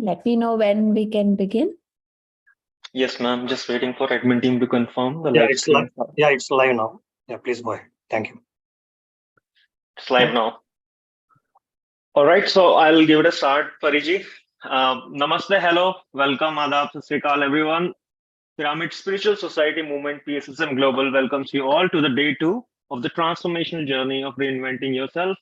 Let me know when we can begin. Yes, ma'am. Just waiting for admin team to confirm the Yeah, live it's stream. live. Yeah, it's live now. Yeah, please go ahead. Thank you. It's live now. All right, so I'll give it a start, Pariji. Namaste, hello, welcome, adab, sat sri akal, everyone. Pyramid Spiritual Society Movement PSSM Global welcomes you all to the day 2 of the transformational journey of reinventing yourself.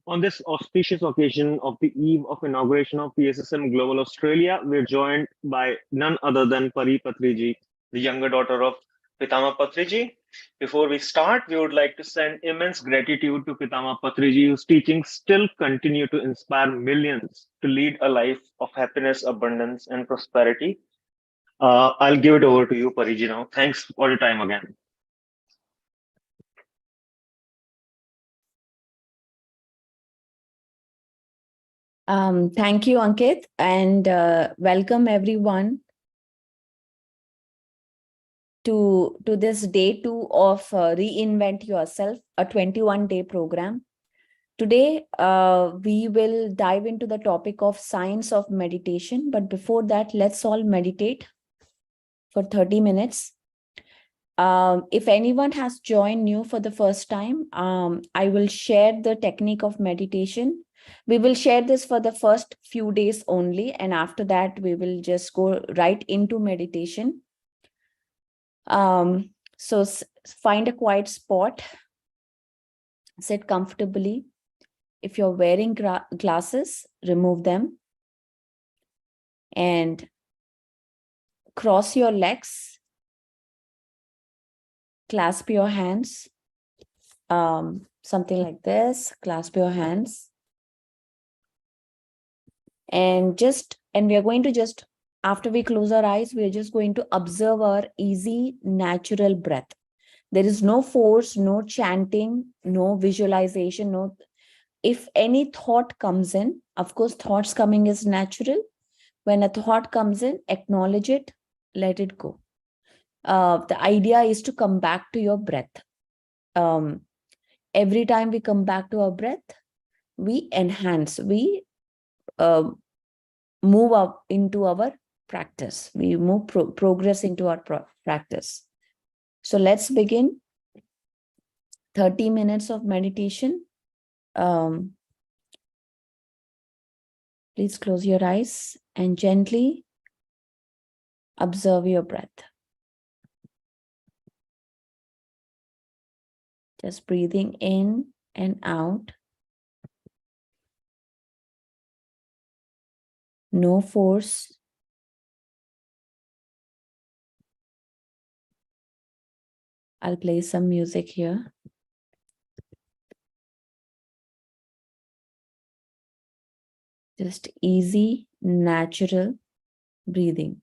On this auspicious occasion of the eve of inauguration of PSSM Global Australia, we're joined by none other than Pari Patriji, the younger daughter of Pitama Patriji. Before we start, we would like to send immense gratitude to Pitama Patriji, whose teachings still continue to inspire millions to lead a life of happiness, abundance, and prosperity. I'll give it over to you, Pariji, now. Thanks for your time again. Thank you, Ankit, and welcome everyone to this day 2 of Reinvent Yourself, a 21-day program. Today, we will dive into the topic of science of meditation. But before that, let's all meditate for 30 minutes. If anyone has joined new for the first time, I will share the technique of meditation. We will share this for the first few days only, and after that, we will just go right into meditation. So find a quiet spot, sit comfortably. If you're wearing glasses, remove them and cross your legs, clasp your hands, something like this, clasp your hands. And we are going to just, after we close our eyes, we are just going to observe our easy, natural breath. There is no force, no chanting, no visualization, no. If any thought comes in, of course, thoughts coming is natural. When a thought comes in, acknowledge it, let it go. The idea is to come back to your breath. Every time we come back to our breath, we enhance, we move up into our practice. We move progress into our practice. So let's begin 30 minutes of meditation. Please close your eyes and gently observe your breath. Just breathing in and out. No force. I'll play some music here. Just easy, natural breathing.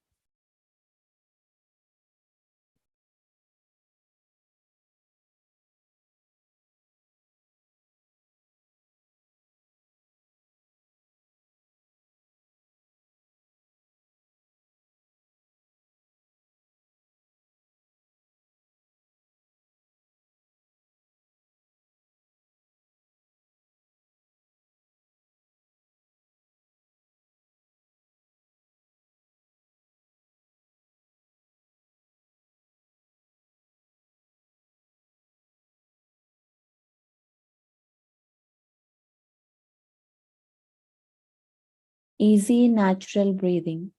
Easy, natural breathing.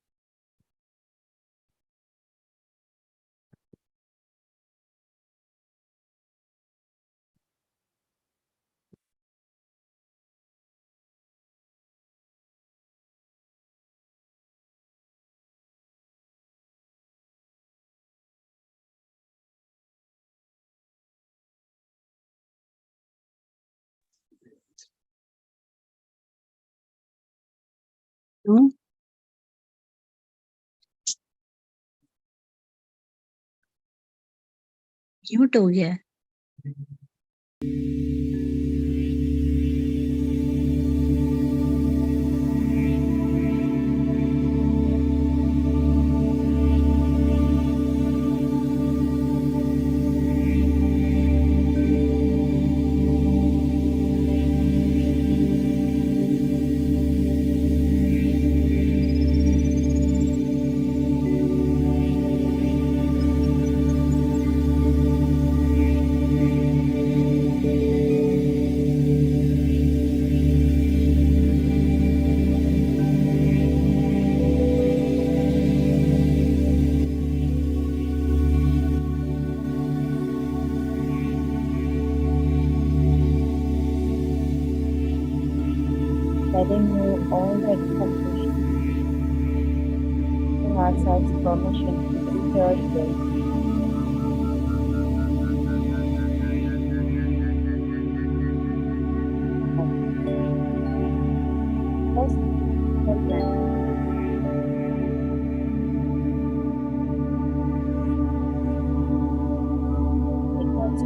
Mute हो गया है। letting go all the expectations, giving ourselves permission to be here today. Just the breath. Because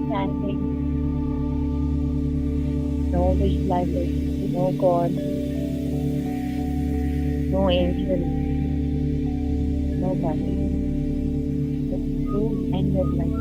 chanting, no visualization, no God, no angel, nobody. Just you and your life.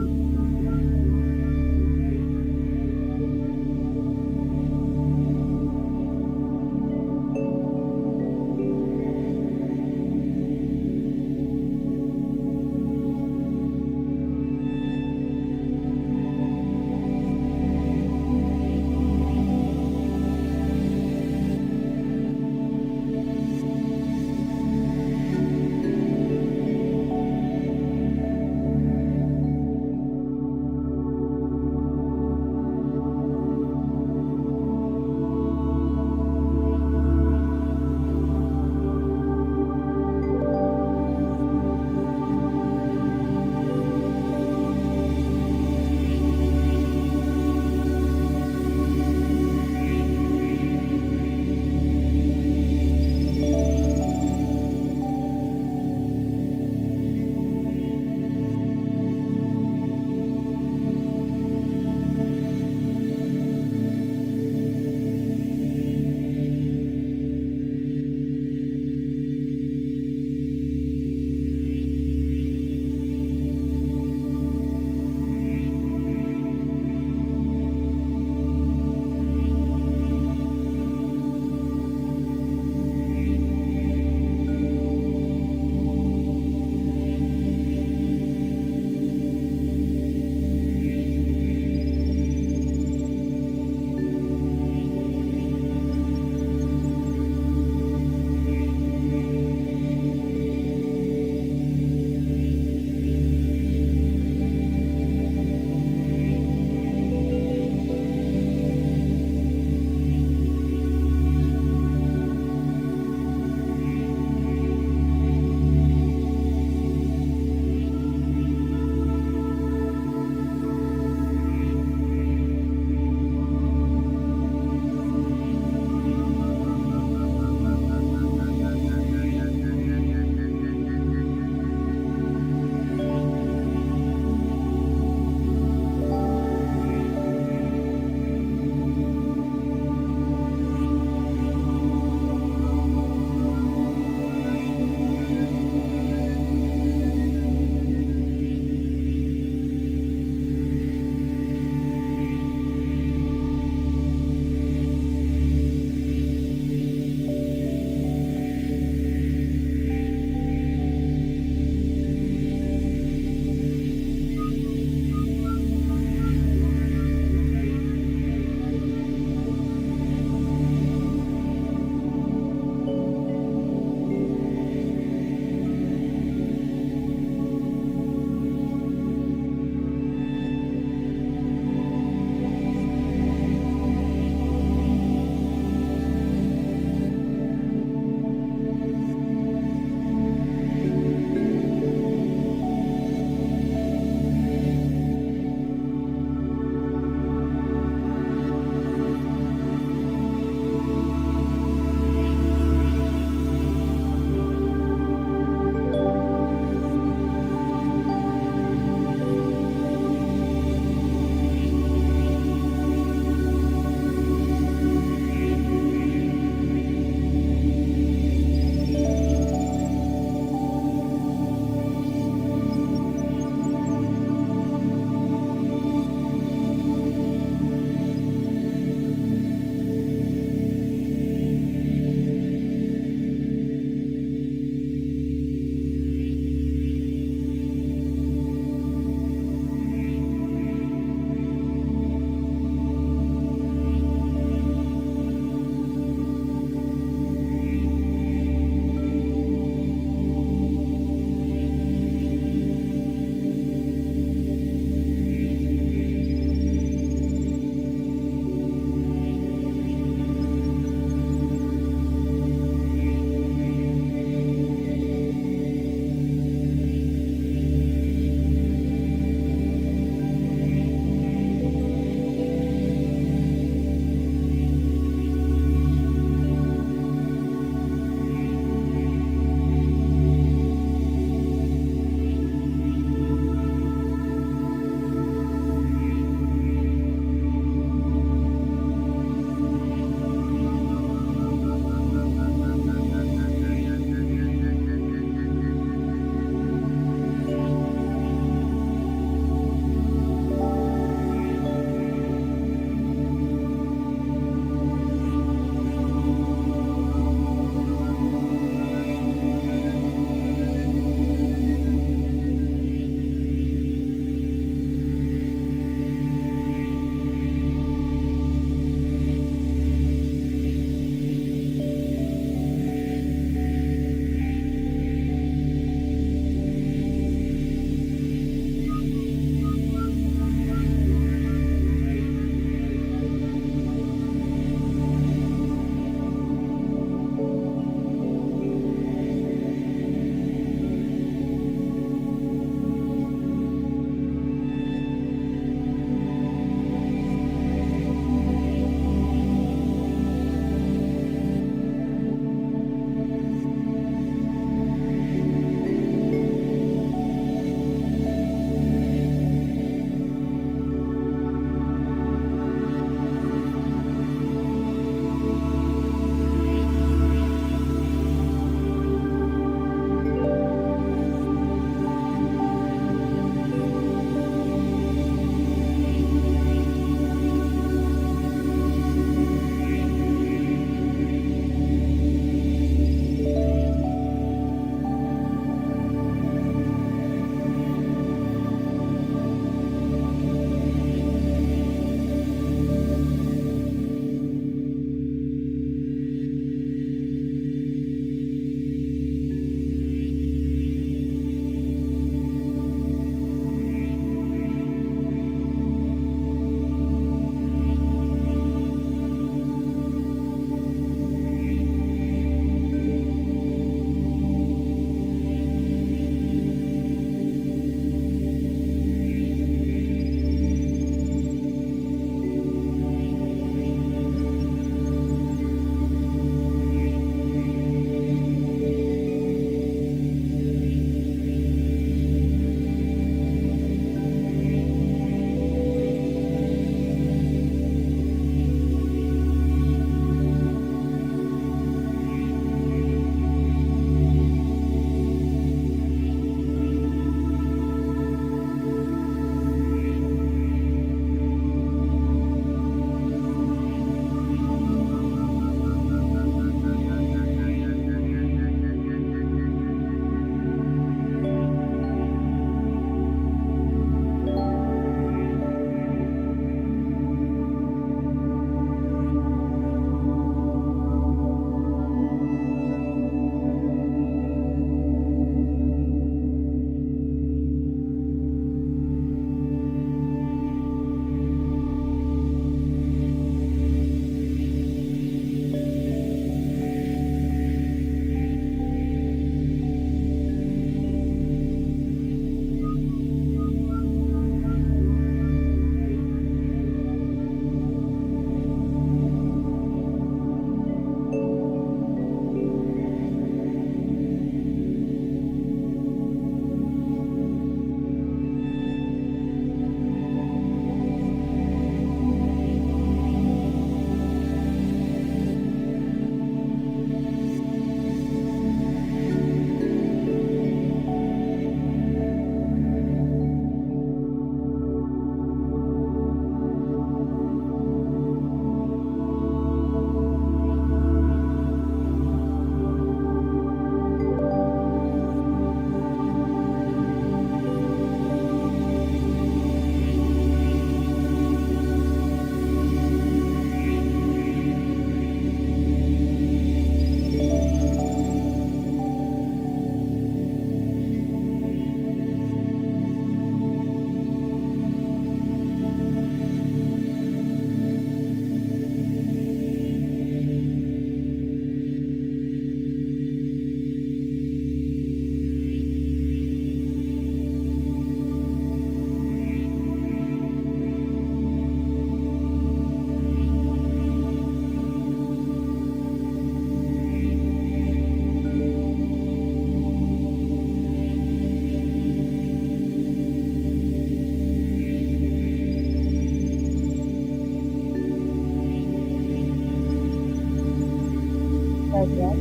my breath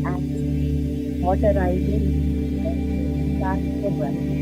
and water rising, start the breath.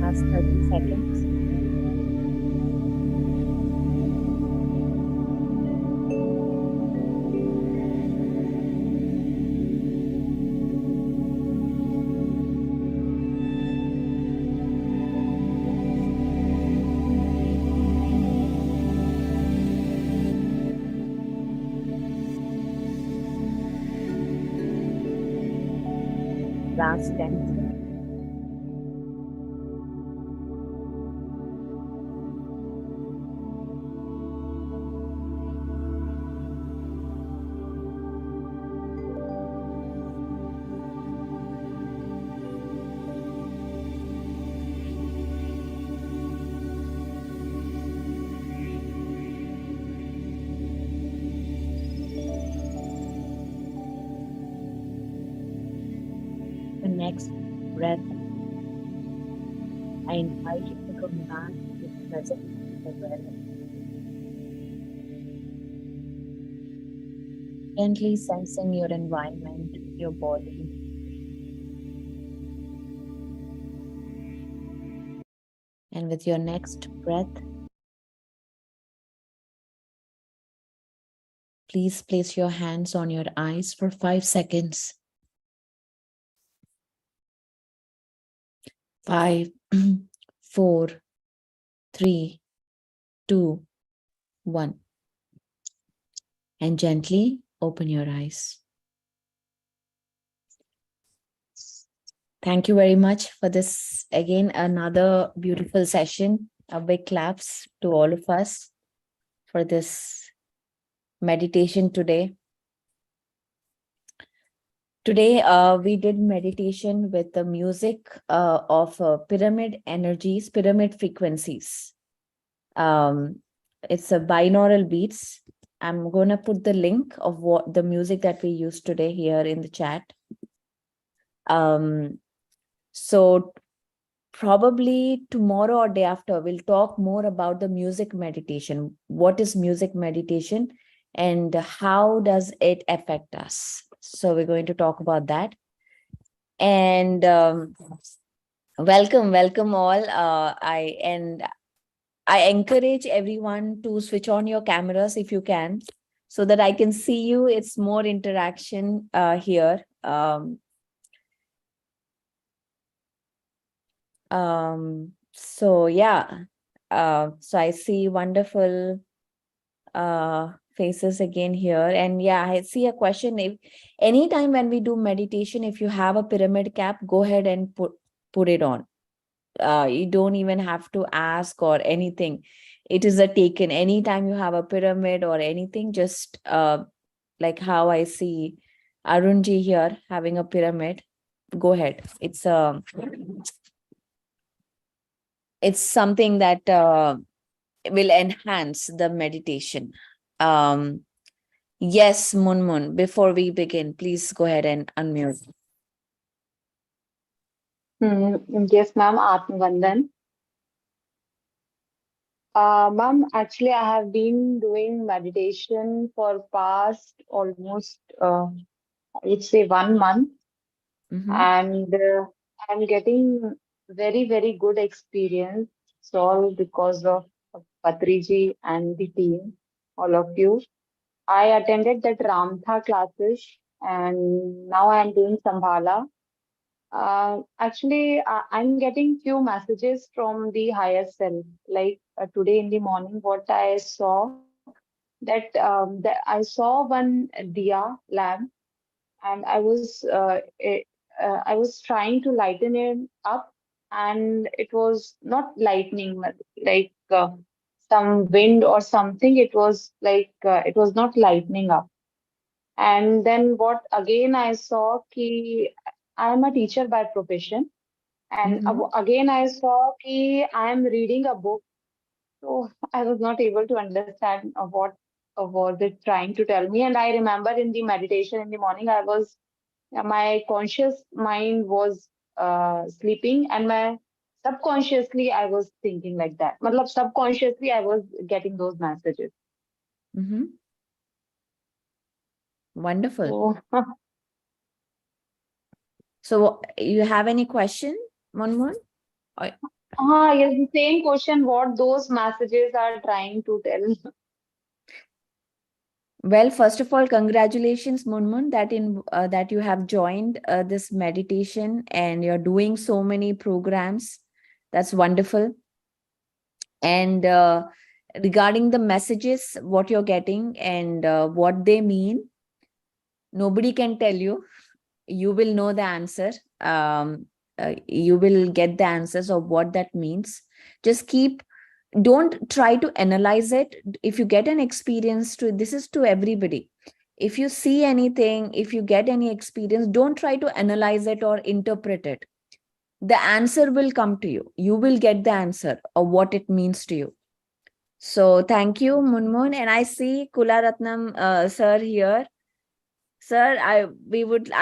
Last 30 seconds. Last 10 seconds. The next breath, I invite you to come back to present awareness. Gently sensing your environment, your body. And with your next breath, please place your hands on your eyes for 5 seconds. 5, 4, 3, 2, 1. And gently open your eyes. Thank you very much for this. Again, another beautiful session. A big claps to all of us for this meditation today. Today, we did meditation with the music of pyramid energies, pyramid frequencies. It's a binaural beats. I'm going to put the link of what the music that we used today here in the chat. So probably tomorrow or day after, we'll talk more about the music meditation. What is music meditation and how does it affect us? So we're going to talk about that. And welcome all. I encourage everyone to switch on your cameras if you can, so that I can see you. It's more interaction here. So yeah, so I see wonderful faces again here. And yeah, I see a question. If anytime when we do meditation, if you have a pyramid cap, go ahead and put it on. You don't even have to ask or anything. It is a taken. Anytime you have a pyramid or anything, just like how I see Arunji here having a pyramid, go ahead. It's something that will enhance the meditation. Yes, Munmun, before we begin, please go ahead and unmute. Yes, ma'am, Atmavandan. Ma'am, actually, I have been doing meditation for past almost, I would say 1 month, and I'm getting very, very good experience. It's all because of Patriji and the team, all of you. I attended that Ramtha classes, and now I'm doing Sambhala. Actually, I'm getting few messages from the higher self. Like today in the morning, what I saw that I saw one diya lamp, and I was I was trying to lighten it up, and it was not lightning, like some wind or something. It was like it was not lightening up. And then what again I saw ki I am a teacher by profession, and again I saw ki I am reading a book. So I was not able to understand what was it trying to tell me. And I remember in the meditation in the morning, my conscious mind was sleeping, and my subconsciously I was thinking like that. Matlab, subconsciously I was getting those messages. Wonderful. So, So you have any question, Munmun? yes, the same question, what those messages are trying to tell. Well, first of all, congratulations, Munmun, that you have joined this meditation and you're doing so many programs. That's wonderful. And regarding the messages, what you're getting and what they mean, nobody can tell you. You will know the answer. You will get the answers of what that means. Just don't try to analyze it. If you get an experience this is to everybody. If you see anything, if you get any experience, don't try to analyze it or interpret it. The answer will come to you. You will get the answer of what it means to you. So thank you, Munmun. And I see Kularatnam sir here. Sir, I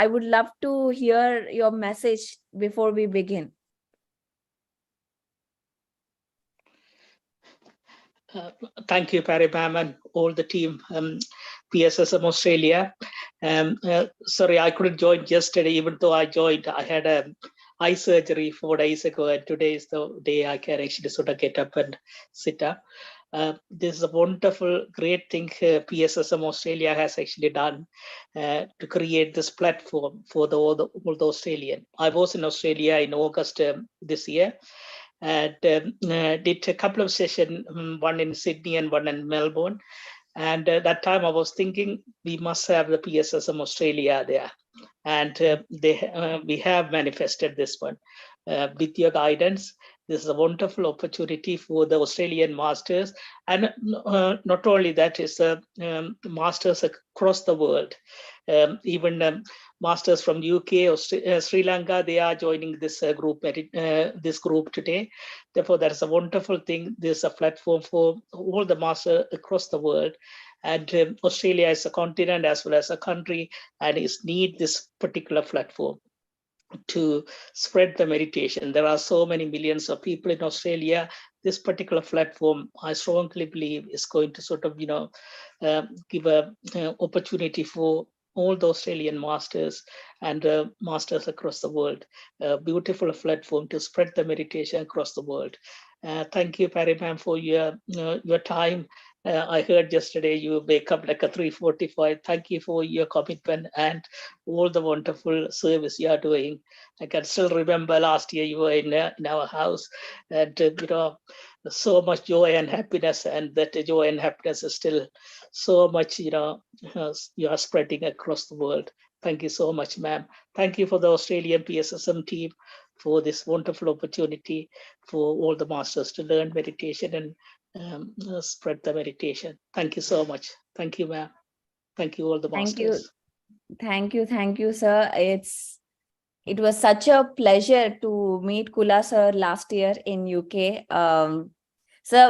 would love to hear your message before we begin. Thank you, Pari ma'am, and all the team, PSSM Australia. Sorry, I couldn't join yesterday, even though I joined. I had eye surgery 4 days ago, and today is the day I can actually sort of get up and sit up. This is a wonderful, great thing PSSM Australia has actually done to create this platform for all the Australian. I was in Australia in August this year, and did a couple of sessions, one in Sydney and one in Melbourne. And that time I was thinking we must have the PSSM Australia there. And we have manifested this one. With your guidance, this is a wonderful opportunity for the Australian masters. And not only that, is masters across the world. Even masters from UK or Sri Lanka, they are joining this group today. Therefore, that is a wonderful thing. There's a platform for all the masters across the world. And Australia is a continent as well as a country, and is need this particular platform to spread the meditation. There are so many millions of people in Australia. This particular platform, I strongly believe, is going to sort of, give a opportunity for all the Australian masters and masters across the world. A beautiful platform to spread the meditation across the world. Thank you, Pari ma'am, for your time. I heard yesterday you wake up like a 3:45. Thank you for your commitment and all the wonderful service you are doing. I can still remember last year you were in our house, and so much joy and happiness, and that joy and happiness is still so much, you are spreading across the world. Thank you so much, ma'am. Thank you for the Australian PSSM team for this wonderful opportunity for all the masters to learn meditation and spread the meditation. Thank you so much. Thank you, ma'am. Thank you, all the masters. Thank you, sir. It was such a pleasure to meet Kula sir last year in UK. Sir,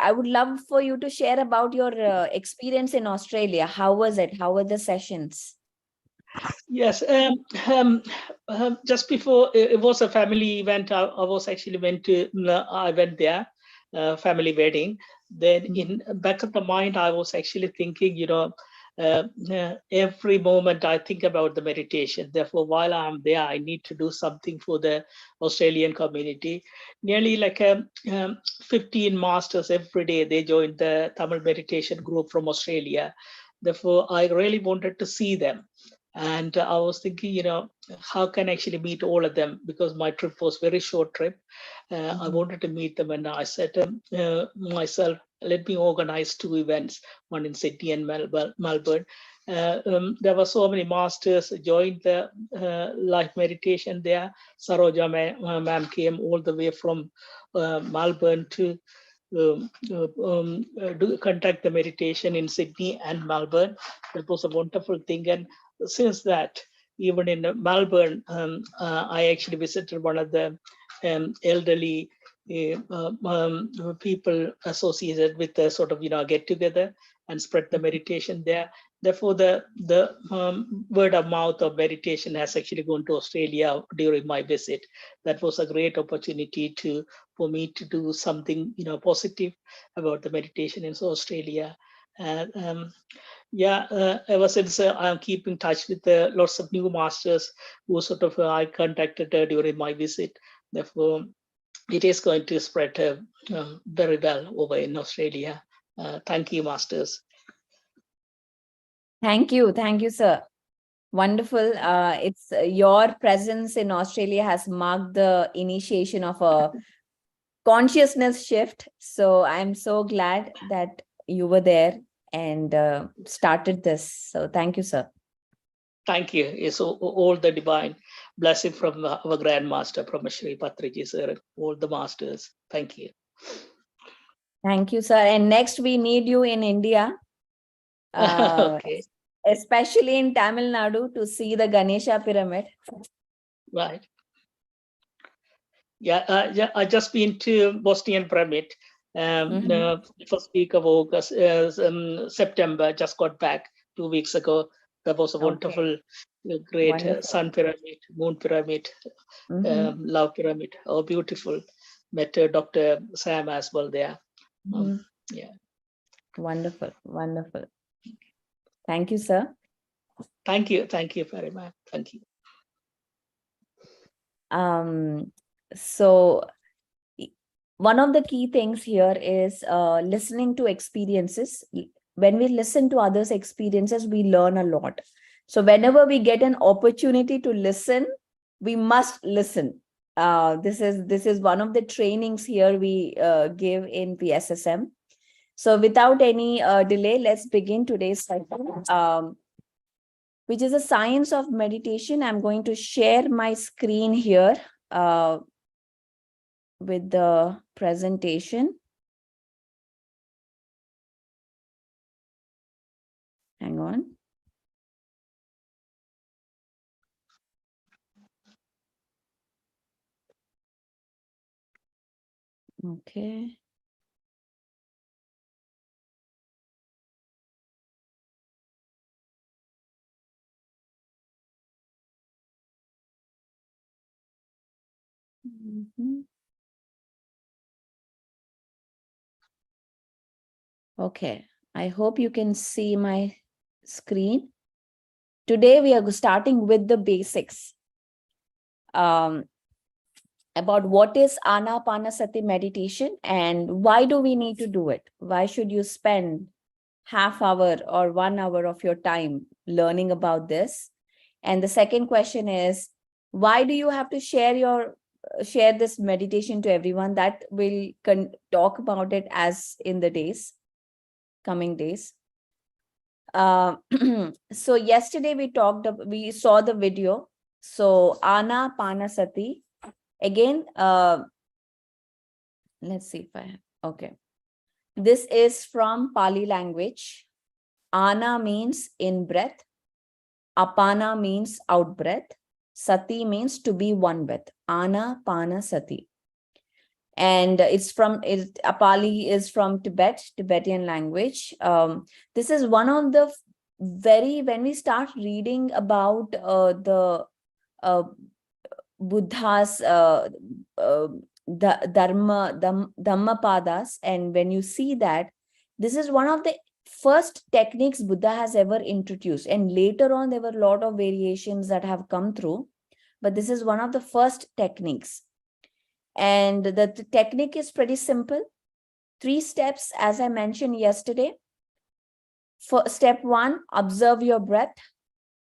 I would love for you to share about your experience in Australia. How was it? How were the sessions? Yes, just before it was a family event. I went there, family wedding. Then in back of the mind, I was actually thinking, every moment I think about the meditation. Therefore, while I'm there, I need to do something for the Australian community. Nearly like 15 masters every day, they joined the Tamil meditation group from Australia. Therefore, I really wanted to see them. And I was thinking, how can I actually meet all of them? Because my trip was very short trip. I wanted to meet them, and I said myself, let me organize 2 events, one in Sydney and Melbourne. there were so many masters joined the live meditation there. Saroja ma'am came all the way from Melbourne to conduct the meditation in Sydney and Melbourne. That was a wonderful thing. And since that, even in Melbourne, I actually visited one of the elderly people associated with the sort of, get together and spread the meditation there. Therefore, the word of mouth of meditation has actually gone to Australia during my visit. That was a great opportunity for me to do something, positive about the meditation in Australia. And ever since I'm keeping in touch with lots of new masters who sort of I contacted during my visit. Therefore, it is going to spread very well over in Australia. Thank you, masters. Thank you, sir. Wonderful. It's your presence in Australia has marked the initiation of a consciousness shift. So I'm so glad that you were there and started this. So thank you, sir. Thank you. It's all the divine blessing from our Grandmaster, Pari Patri, sir, all the masters. Thank you. Thank you, sir. And next we need you in India. Okay. Especially in Tamil Nadu to see the Ganesha pyramid. Right. I just been to Bosnian pyramid. First week of August, September, just got back 2 weeks ago. That was a wonderful, great Wonderful. sun pyramid, moon pyramid, love pyramid. Oh, beautiful. Met Dr. Sam as well there. Yeah. Wonderful. Thank you, sir. Thank you very much. Thank you. So one of the key things here is listening to experiences. When we listen to others' experiences, we learn a lot. So whenever we get an opportunity to listen, we must listen. This is one of the trainings here we give in PSSM. So without any delay, let's begin today's session, which is a science of meditation. I'm going to share my screen here with the presentation. Hang on. Okay. Okay, I hope you can see my screen. Today we are starting with the basics about what is Anapanasati meditation and why do we need to do it? Why should you spend half hour or 1 hour of your time learning about this? And the second question is, why do you have to share this meditation to everyone? That we'll talk about it as in the coming days. So yesterday we saw the video. So Anapanasati, again, let's see if I have, okay. This is from Pali language. Ana means in breath. Apana means out breath. Sati means to be one with. Anapanasati. And Pali is from Tibetan language. This is one of the when we start reading about the Buddha's Dhammapadas, and when you see that, this is one of the first techniques Buddha has ever introduced. And later on, there were a lot of variations that have come through, but this is one of the first techniques. And the technique is pretty simple. 3 steps, as I mentioned yesterday. For step 1, observe your breath,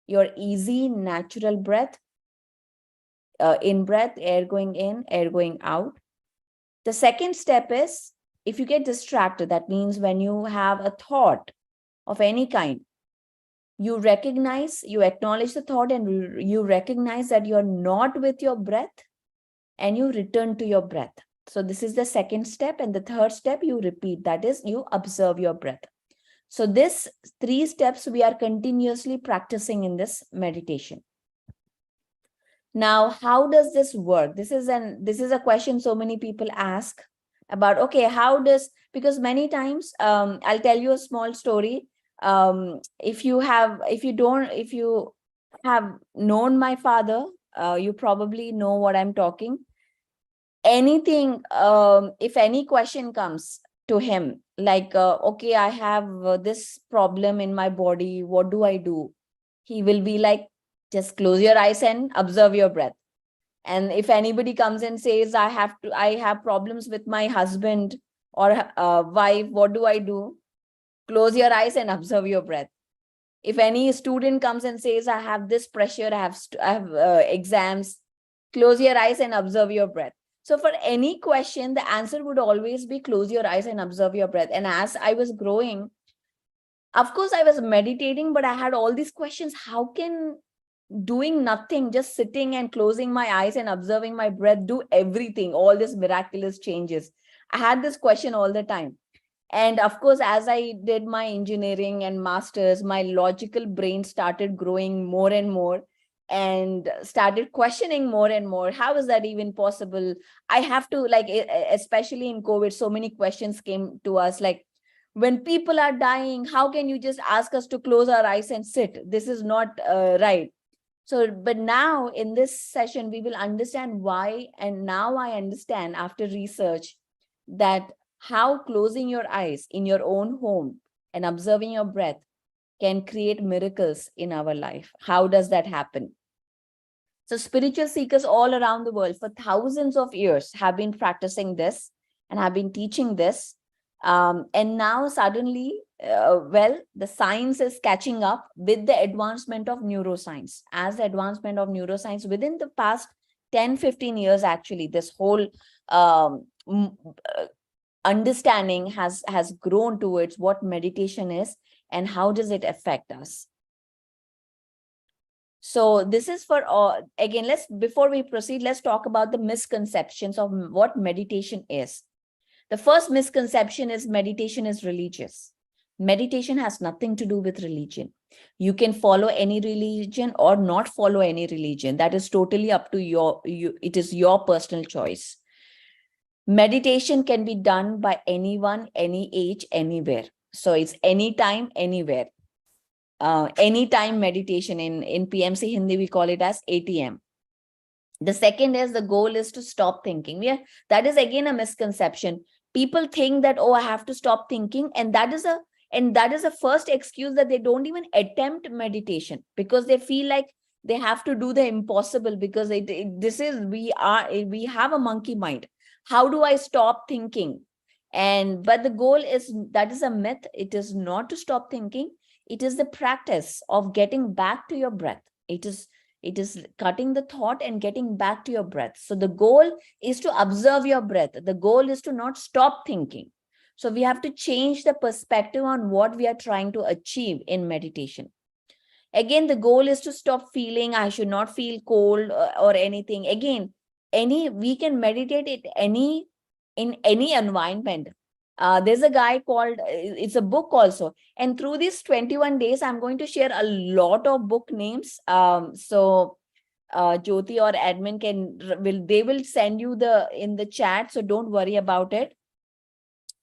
your easy, natural breath. In breath, air going in, air going out. The second step is, if you get distracted, that means when you have a thought of any kind, you recognize, you acknowledge the thought, and you recognize that you're not with your breath, and you return to your breath. So this is the second step. And the third step, you repeat, that is, you observe your breath. So this 3 steps we are continuously practicing in this meditation. Now, how does this work? This is a question so many people ask about, okay, how does, because many times, I'll tell you a small story. If you have known my father, you probably know what I'm talking. Anything, if any question comes to him, like, okay, I have this problem in my body, what do I do? He will be like, just close your eyes and observe your breath. And if anybody comes and says, I have problems with my husband or wife, what do I do? Close your eyes and observe your breath. If any student comes and says, I have this pressure, I have exams, close your eyes and observe your breath. So for any question, the answer would always be close your eyes and observe your breath. And as I was growing, of course, I was meditating, but I had all these questions. How can doing nothing, just sitting and closing my eyes and observing my breath, do everything, all these miraculous changes? I had this question all the time. And of course, as I did my engineering and masters, my logical brain started growing more and more and started questioning more and more. How is that even possible? I have to, like, especially in COVID, so many questions came to us, like, when people are dying, how can you just ask us to close our eyes and sit? This is not right. So, but now in this session, we will understand why. And now I understand after research that how closing your eyes in your own home and observing your breath can create miracles in our life. How does that happen? So spiritual seekers all around the world for thousands of years have been practicing this and have been teaching this. And now suddenly, the science is catching up with the advancement of neuroscience. As the advancement of neuroscience within the past 10-15 years, actually, this whole understanding has grown towards what meditation is and how does it affect us. So this is for, again, before we proceed, let's talk about the misconceptions of what meditation is. The first misconception is meditation is religious. Meditation has nothing to do with religion. You can follow any religion or not follow any religion. That is totally up to you. It is your personal choice. Meditation can be done by anyone, any age, anywhere. So it's anytime, anywhere. Anytime meditation. In PMC Hindi, we call it as ATM. The second is the goal is to stop thinking. That is again a misconception. People think that, oh, I have to stop thinking. And that is a first excuse that they don't even attempt meditation because they feel like they have to do the impossible because we have a monkey mind. How do I stop thinking? But the goal is, that is a myth. It is not to stop thinking. It is the practice of getting back to your breath. It is cutting the thought and getting back to your breath. So the goal is to observe your breath. The goal is to not stop thinking. So we have to change the perspective on what we are trying to achieve in meditation. Again, the goal is to stop feeling I should not feel cold or anything. Again, we can meditate in any environment. There's a guy called, it's a book also. And through these 21 days, I'm going to share a lot of book names. So Jyoti or admin they will send you in the chat. So don't worry about it.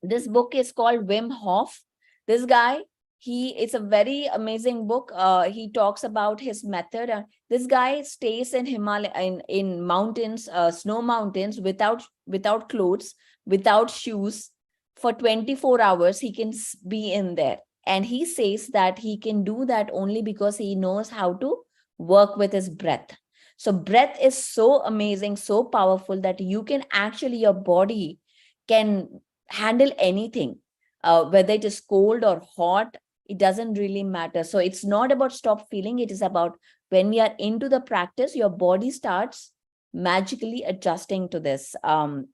This book is called Wim Hof. This guy, it's a very amazing book. He talks about his method. This guy stays in Himalaya, in mountains, snow mountains, without clothes, without shoes. For 24 hours, he can be in there. And he says that he can do that only because he knows how to work with his breath. So breath is so amazing, so powerful that you can actually, your body can handle anything, whether it is cold or hot, it doesn't really matter. So it's not about stop feeling. It is about when we are into the practice, your body starts magically adjusting to this.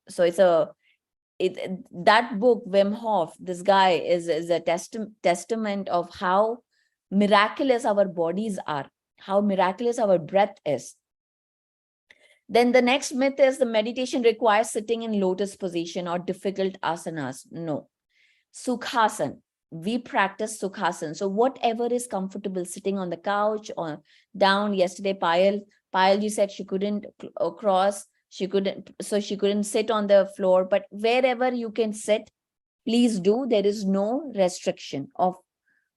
So that book, Wim Hof, this guy is a testament of how miraculous our bodies are, how miraculous our breath is. Then the next myth is the meditation requires sitting in lotus position or difficult asanas. No. Sukhasana. We practice Sukhasana. So whatever is comfortable, sitting on the couch or down. Yesterday, Payal, said she couldn't cross. She couldn't sit on the floor. But wherever you can sit, please do. There is no restriction of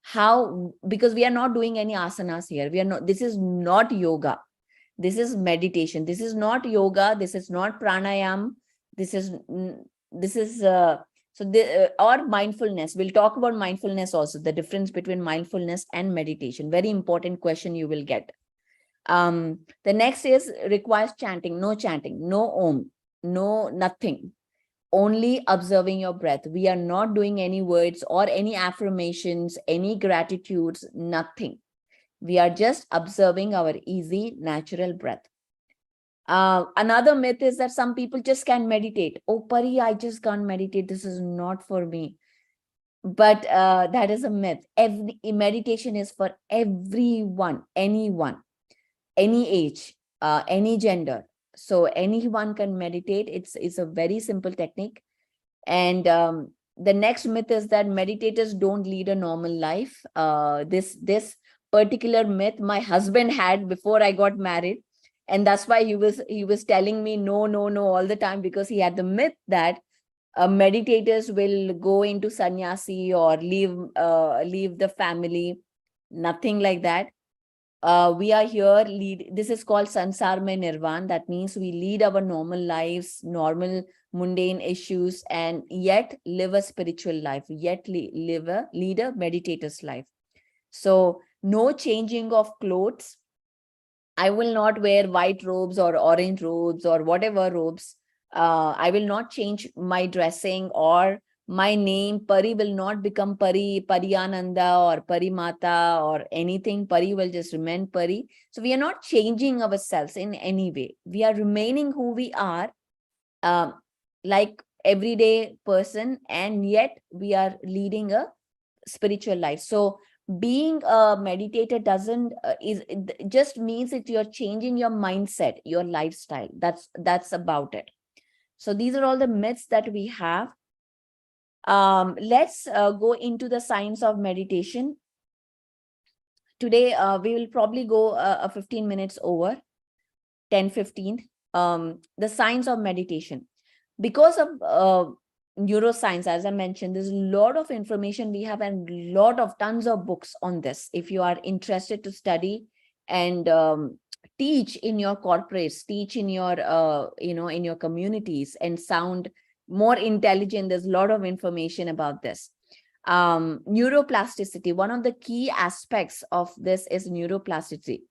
how, because we are not doing any asanas here. We are not. This is not yoga. This is meditation. This is not yoga. This is not pranayam. This is or mindfulness. We'll talk about mindfulness also, the difference between mindfulness and meditation. Very important question you will get. The next is requires chanting. No chanting, no om, no nothing. Only observing your breath. We are not doing any words or any affirmations, any gratitudes, nothing. We are just observing our easy, natural breath. Another myth is that some people just can't meditate. Oh, Pari, I just can't meditate. This is not for me. But that is a myth. Meditation is for everyone, anyone, any age, any gender. So anyone can meditate. It's a very simple technique. And the next myth is that meditators don't lead a normal life. This particular myth my husband had before I got married, and that's why he was telling me no all the time, because he had the myth that meditators will go into sannyasi or leave the family. Nothing like that. We are here this is called sansar mein nirvan. That means we lead our normal lives, normal mundane issues, and yet live a spiritual life, yet lead a meditator's life. So no changing of clothes. I will not wear white robes or orange robes or whatever robes. I will not change my dressing, or my name Pari will not become Pariyananda or Parimata or anything. Pari will just remain Pari. So we are not changing ourselves in any way. We are remaining who we are, like everyday person, and yet we are leading a spiritual life. So being a meditator it just means that you're changing your mindset, your lifestyle. That's about it. So these are all the myths that we have. Let's go into the science of meditation. Today, we will probably go 15 minutes over, 10-15. The science of meditation. Because of neuroscience, as I mentioned, there's a lot of information we have and tons of books on this. If you are interested to study and teach in your corporates, teach in your in your communities, and sound more intelligent, there's a lot of information about this. Neuroplasticity, one of the key aspects of this is neuroplasticity.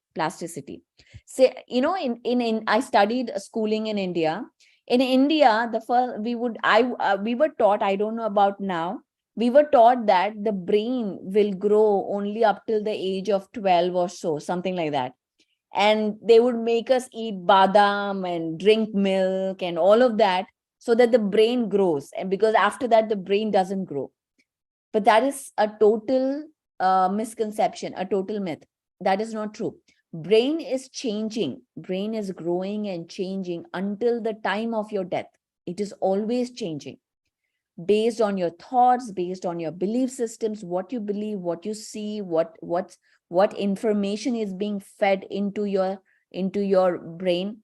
So, in I studied schooling in India. In India, we were taught, I don't know about now, we were taught that the brain will grow only up till the age of 12 or so, something like that. And they would make us eat badam and drink milk and all of that so that the brain grows. And because after that, the brain doesn't grow. But that is a total misconception, a total myth. That is not true. Brain is changing. Brain is growing and changing until the time of your death. It is always changing based on your thoughts, based on your belief systems, what you believe, what you see, what information is being fed into your brain.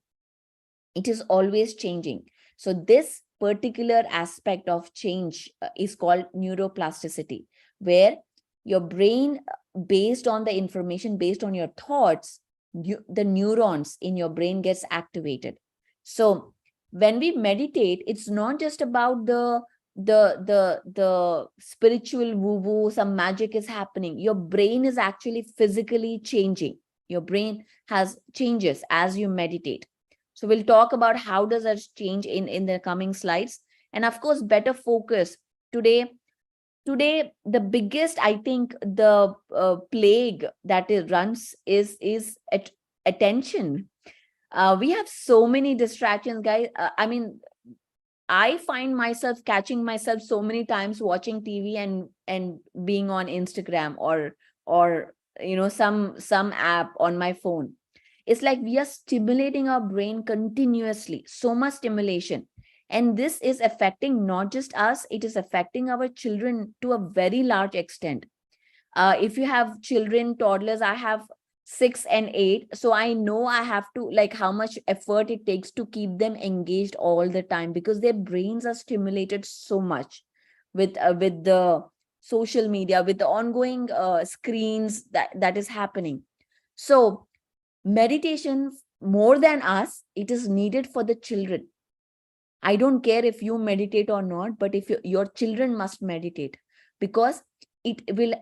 It is always changing. So this particular aspect of change is called neuroplasticity, where your brain, based on the information, based on your thoughts, the neurons in your brain gets activated. So when we meditate, it's not just about the spiritual woo-woo, some magic is happening. Your brain is actually physically changing. Your brain has changes as you meditate. So we'll talk about how does that change in the coming slides. And of course, better focus. Today, the biggest, I think, the plague that it runs is attention. We have so many distractions, guys. I mean, I find myself catching myself so many times watching TV and being on Instagram or some app on my phone. It's like we are stimulating our brain continuously, so much stimulation. And this is affecting not just us, it is affecting our children to a very large extent. If you have children, toddlers, I have 6 and 8. So I know I have to, like, how much effort it takes to keep them engaged all the time, because their brains are stimulated so much with the social media, with the ongoing screens that is happening. So meditation, more than us, it is needed for the children. I don't care if you meditate or not, but if your children must meditate, because it will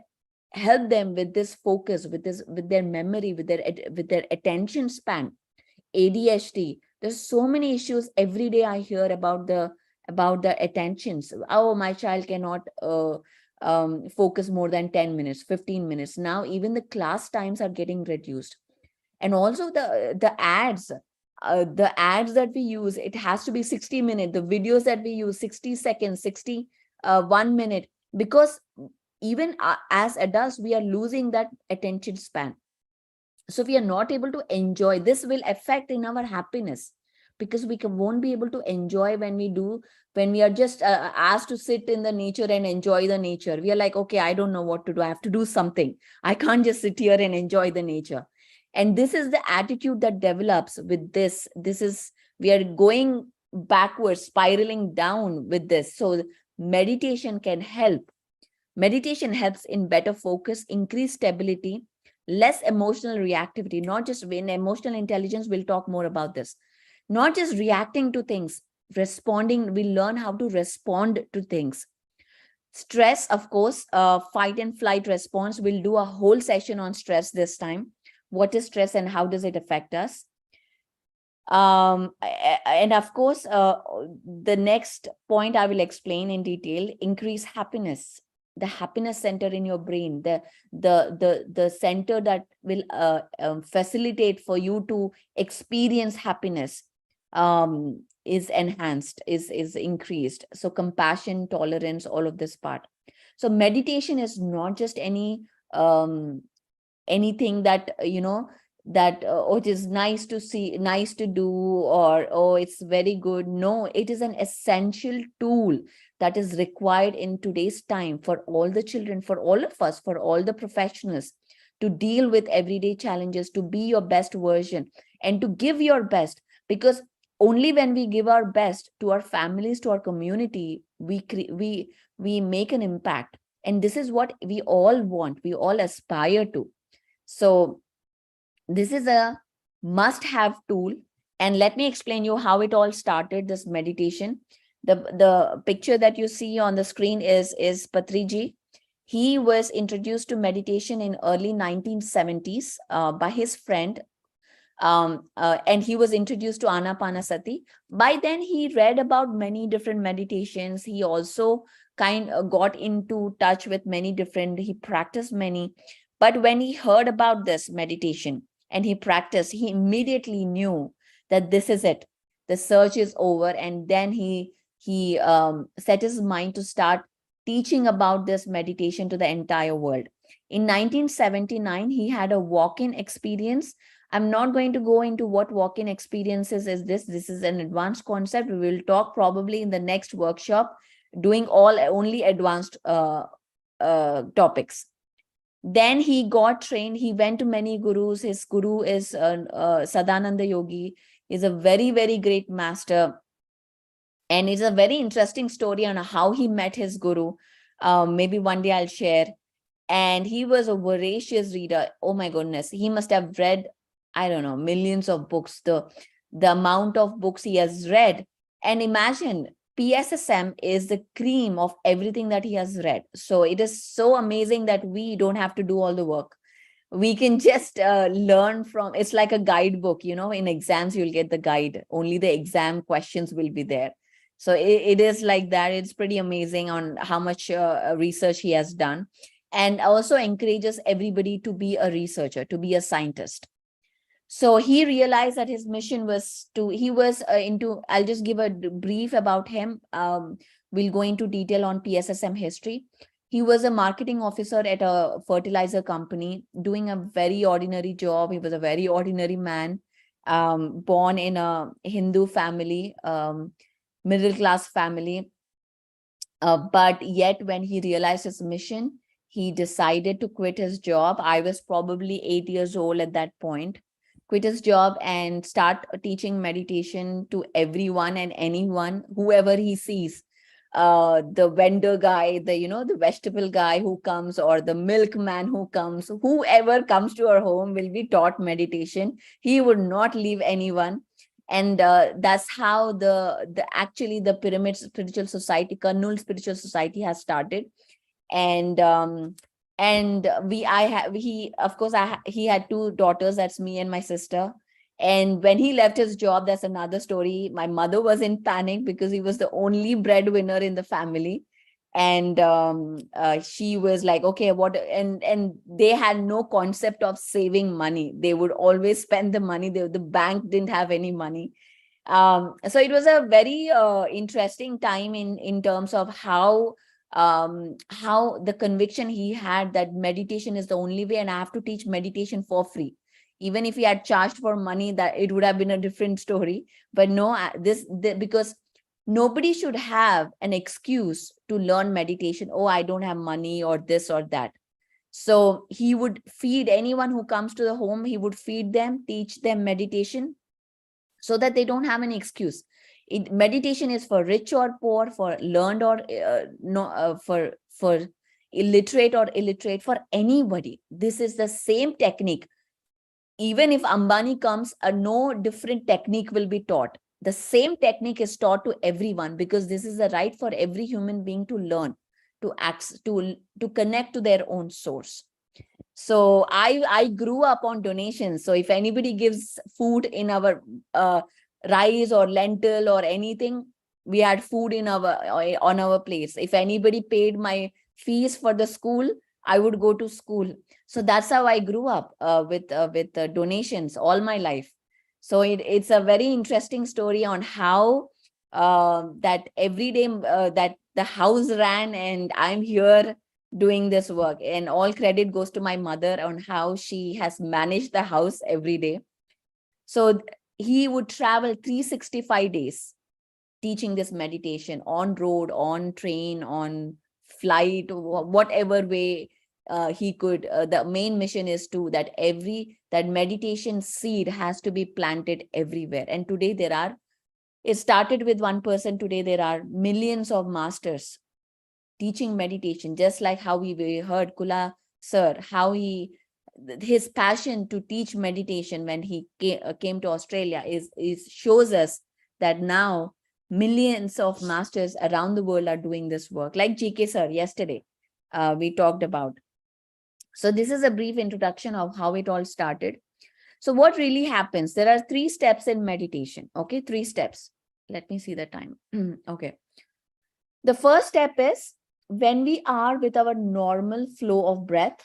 help them with this focus, with their memory, with their attention span. ADHD, there's so many issues every day. I hear about the attentions. Oh, my child cannot focus more than 10 minutes, 15 minutes. Now even the class times are getting reduced. And also the ads, that we use, it has to be 60 minutes. The videos that we use, 60 seconds, 1 minute, because even as adults, we are losing that attention span. So we are not able to enjoy. This will affect in our happiness, because we won't be able to enjoy when we are just asked to sit in the nature and enjoy the nature. We are like, okay, I don't know what to do. I have to do something. I can't just sit here and enjoy the nature. And this is the attitude that develops with this. We are going backwards, spiraling down with this. So meditation can help. Meditation helps in better focus, increased stability, less emotional reactivity, not just in emotional intelligence. We'll talk more about this. Not just reacting to things, responding. We learn how to respond to things. Stress, of course, fight and flight response. We'll do a whole session on stress this time. What is stress and how does it affect us? And of course, the next point I will explain in detail: increase happiness. The happiness center in your brain, the center that will facilitate for you to experience happiness, is enhanced, is increased. So compassion, tolerance, all of this part. So meditation is not just anything that oh, it is nice to see, nice to do, or oh, it's very good. No, it is an essential tool that is required in today's time for all the children, for all of us, for all the professionals, to deal with everyday challenges, to be your best version and to give your best. Because only when we give our best to our families, to our community, we make an impact. And this is what we all want, we all aspire to. So this is a must-have tool. And let me explain you how it all started, this meditation. The picture that you see on the screen is Patriji. He was introduced to meditation in early 1970s by his friend. And he was introduced to Anapanasati. By then, he read about many different meditations. He also got into touch with many different, he practiced many. But when he heard about this meditation and he practiced, he immediately knew that this is it. The search is over. And then he set his mind to start teaching about this meditation to the entire world. In 1979, he had a walk-in experience. I'm not going to go into what walk-in experiences is this. This is an advanced concept. We will talk probably in the next workshop, doing only advanced topics. Then he got trained. He went to many gurus. His guru is Sadananda Yogi. He's a very, very great master. And it's a very interesting story on how he met his guru. Maybe one day I'll share. And he was a voracious reader. Oh my goodness. He must have read, I don't know, millions of books. The amount of books he has read. And imagine, PSSM is the cream of everything that he has read. So it is so amazing that we don't have to do all the work. We can just learn from, it's like a guidebook, in exams, you'll get the guide. Only the exam questions will be there. So it is like that. It's pretty amazing on how much research he has done. And also encourages everybody to be a researcher, to be a scientist. So he realized that his mission was I'll just give a brief about him. We'll go into detail on PSSM history. He was a marketing officer at a fertilizer company, doing a very ordinary job. He was a very ordinary man, born in a Hindu family, middle-class family. But yet when he realized his mission, he decided to quit his job. I was probably 8 years old at that point. Quit his job and start teaching meditation to everyone and anyone, whoever he sees. The vendor guy, the vegetable guy who comes, or the milkman who comes, whoever comes to our home will be taught meditation. He would not leave anyone. And that's how actually the Pyramid Spiritual Society, Karnool Spiritual Society, has started. And he had 2 daughters, that's me and my sister. And when he left his job, that's another story. My mother was in panic because he was the only breadwinner in the family. And she was like, okay, what? And they had no concept of saving money. They would always spend the money. The bank didn't have any money. So it was a very interesting time in terms of how the conviction he had that meditation is the only way, and I have to teach meditation for free. Even if he had charged for money, that it would have been a different story. But no, because nobody should have an excuse to learn meditation. Oh, I don't have money, or this or that. So he would feed anyone who comes to the home. He would feed them, teach them meditation, so that they don't have any excuse. Meditation is for rich or poor, for learned or for illiterate or illiterate, for anybody. This is the same technique. Even if Ambani comes, no different technique will be taught. The same technique is taught to everyone, because this is the right for every human being to learn, to connect to their own source. So I grew up on donations. So if anybody gives food in our rice or lentil or anything, we had food on our plates. If anybody paid my fees for the school, I would go to school. So that's how I grew up with donations all my life. So it's a very interesting story on how that every day that the house ran, and I'm here doing this work. And all credit goes to my mother on how she has managed the house every day. So he would travel 365 days teaching this meditation, on road, on train, on flight, whatever way he could. The main mission is that meditation seed has to be planted everywhere. And today it started with one person. Today there are millions of masters teaching meditation, just like how we heard Kula sir, how his passion to teach meditation when he came to Australia shows us that now millions of masters around the world are doing this work, like GK sir yesterday we talked about. So this is a brief introduction of how it all started. So what really happens? There are 3 steps in meditation. Okay, 3 steps. Let me see the time. Okay. The first step is when we are with our normal flow of breath,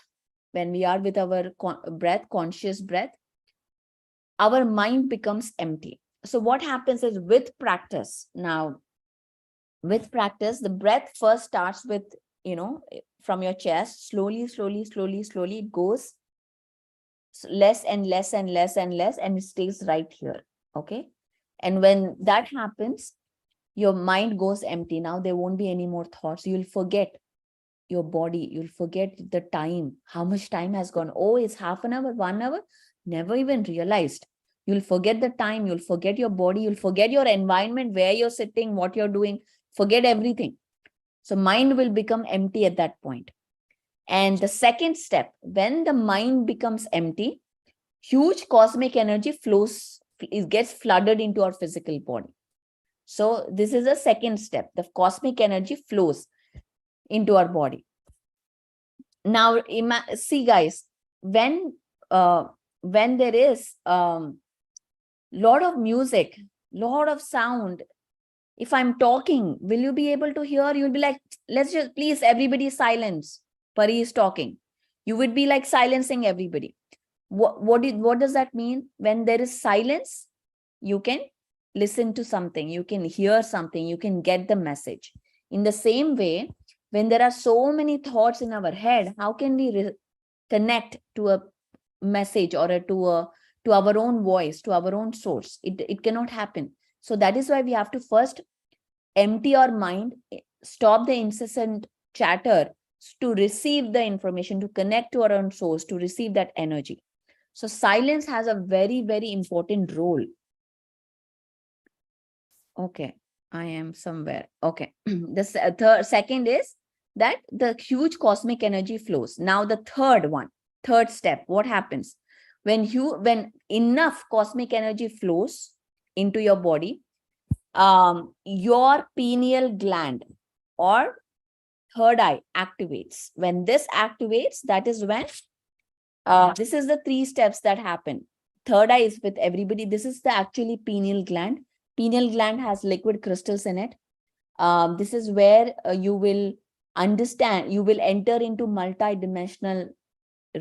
when we are with our conscious breath, our mind becomes empty. So what happens is, with practice, the breath first starts with, from your chest, slowly, it goes less and less and less and less, and it stays right here. Okay. And when that happens, your mind goes empty. Now there won't be any more thoughts. You'll forget your body. You'll forget the time, how much time has gone. Oh, it's half an hour, 1 hour. Never even realized. You'll forget the time. You'll forget your body. You'll forget your environment, where you're sitting, what you're doing. Forget everything. So mind will become empty at that point. And the second step, when the mind becomes empty, huge cosmic energy flows, it gets flooded into our physical body. So this is the second step. The cosmic energy flows into our body. Now, see guys, when there is lot of music, lot of sound, if I'm talking, will you be able to hear? You'll be like, let's just please, everybody silence. Pari is talking. You would be like silencing everybody. What does that mean? When there is silence, you can listen to something, you can hear something, you can get the message. In the same way, When there are so many thoughts in our head, how can we connect to a message or to our own voice, to our own source? It cannot happen. So that is why we have to first empty our mind, stop the incessant chatter to receive the information, to connect to our own source, to receive that energy. So silence has a very, very important role. Okay, I am somewhere. Okay, the second is that the huge cosmic energy flows. Now the third step, what happens? When enough cosmic energy flows into your body, your pineal gland or third eye activates. When this activates, that is when this is the 3 steps that happen. Third eye is with everybody. This is the actually pineal gland. Pineal gland has liquid crystals in it. This is where you will understand, you will enter into multi-dimensional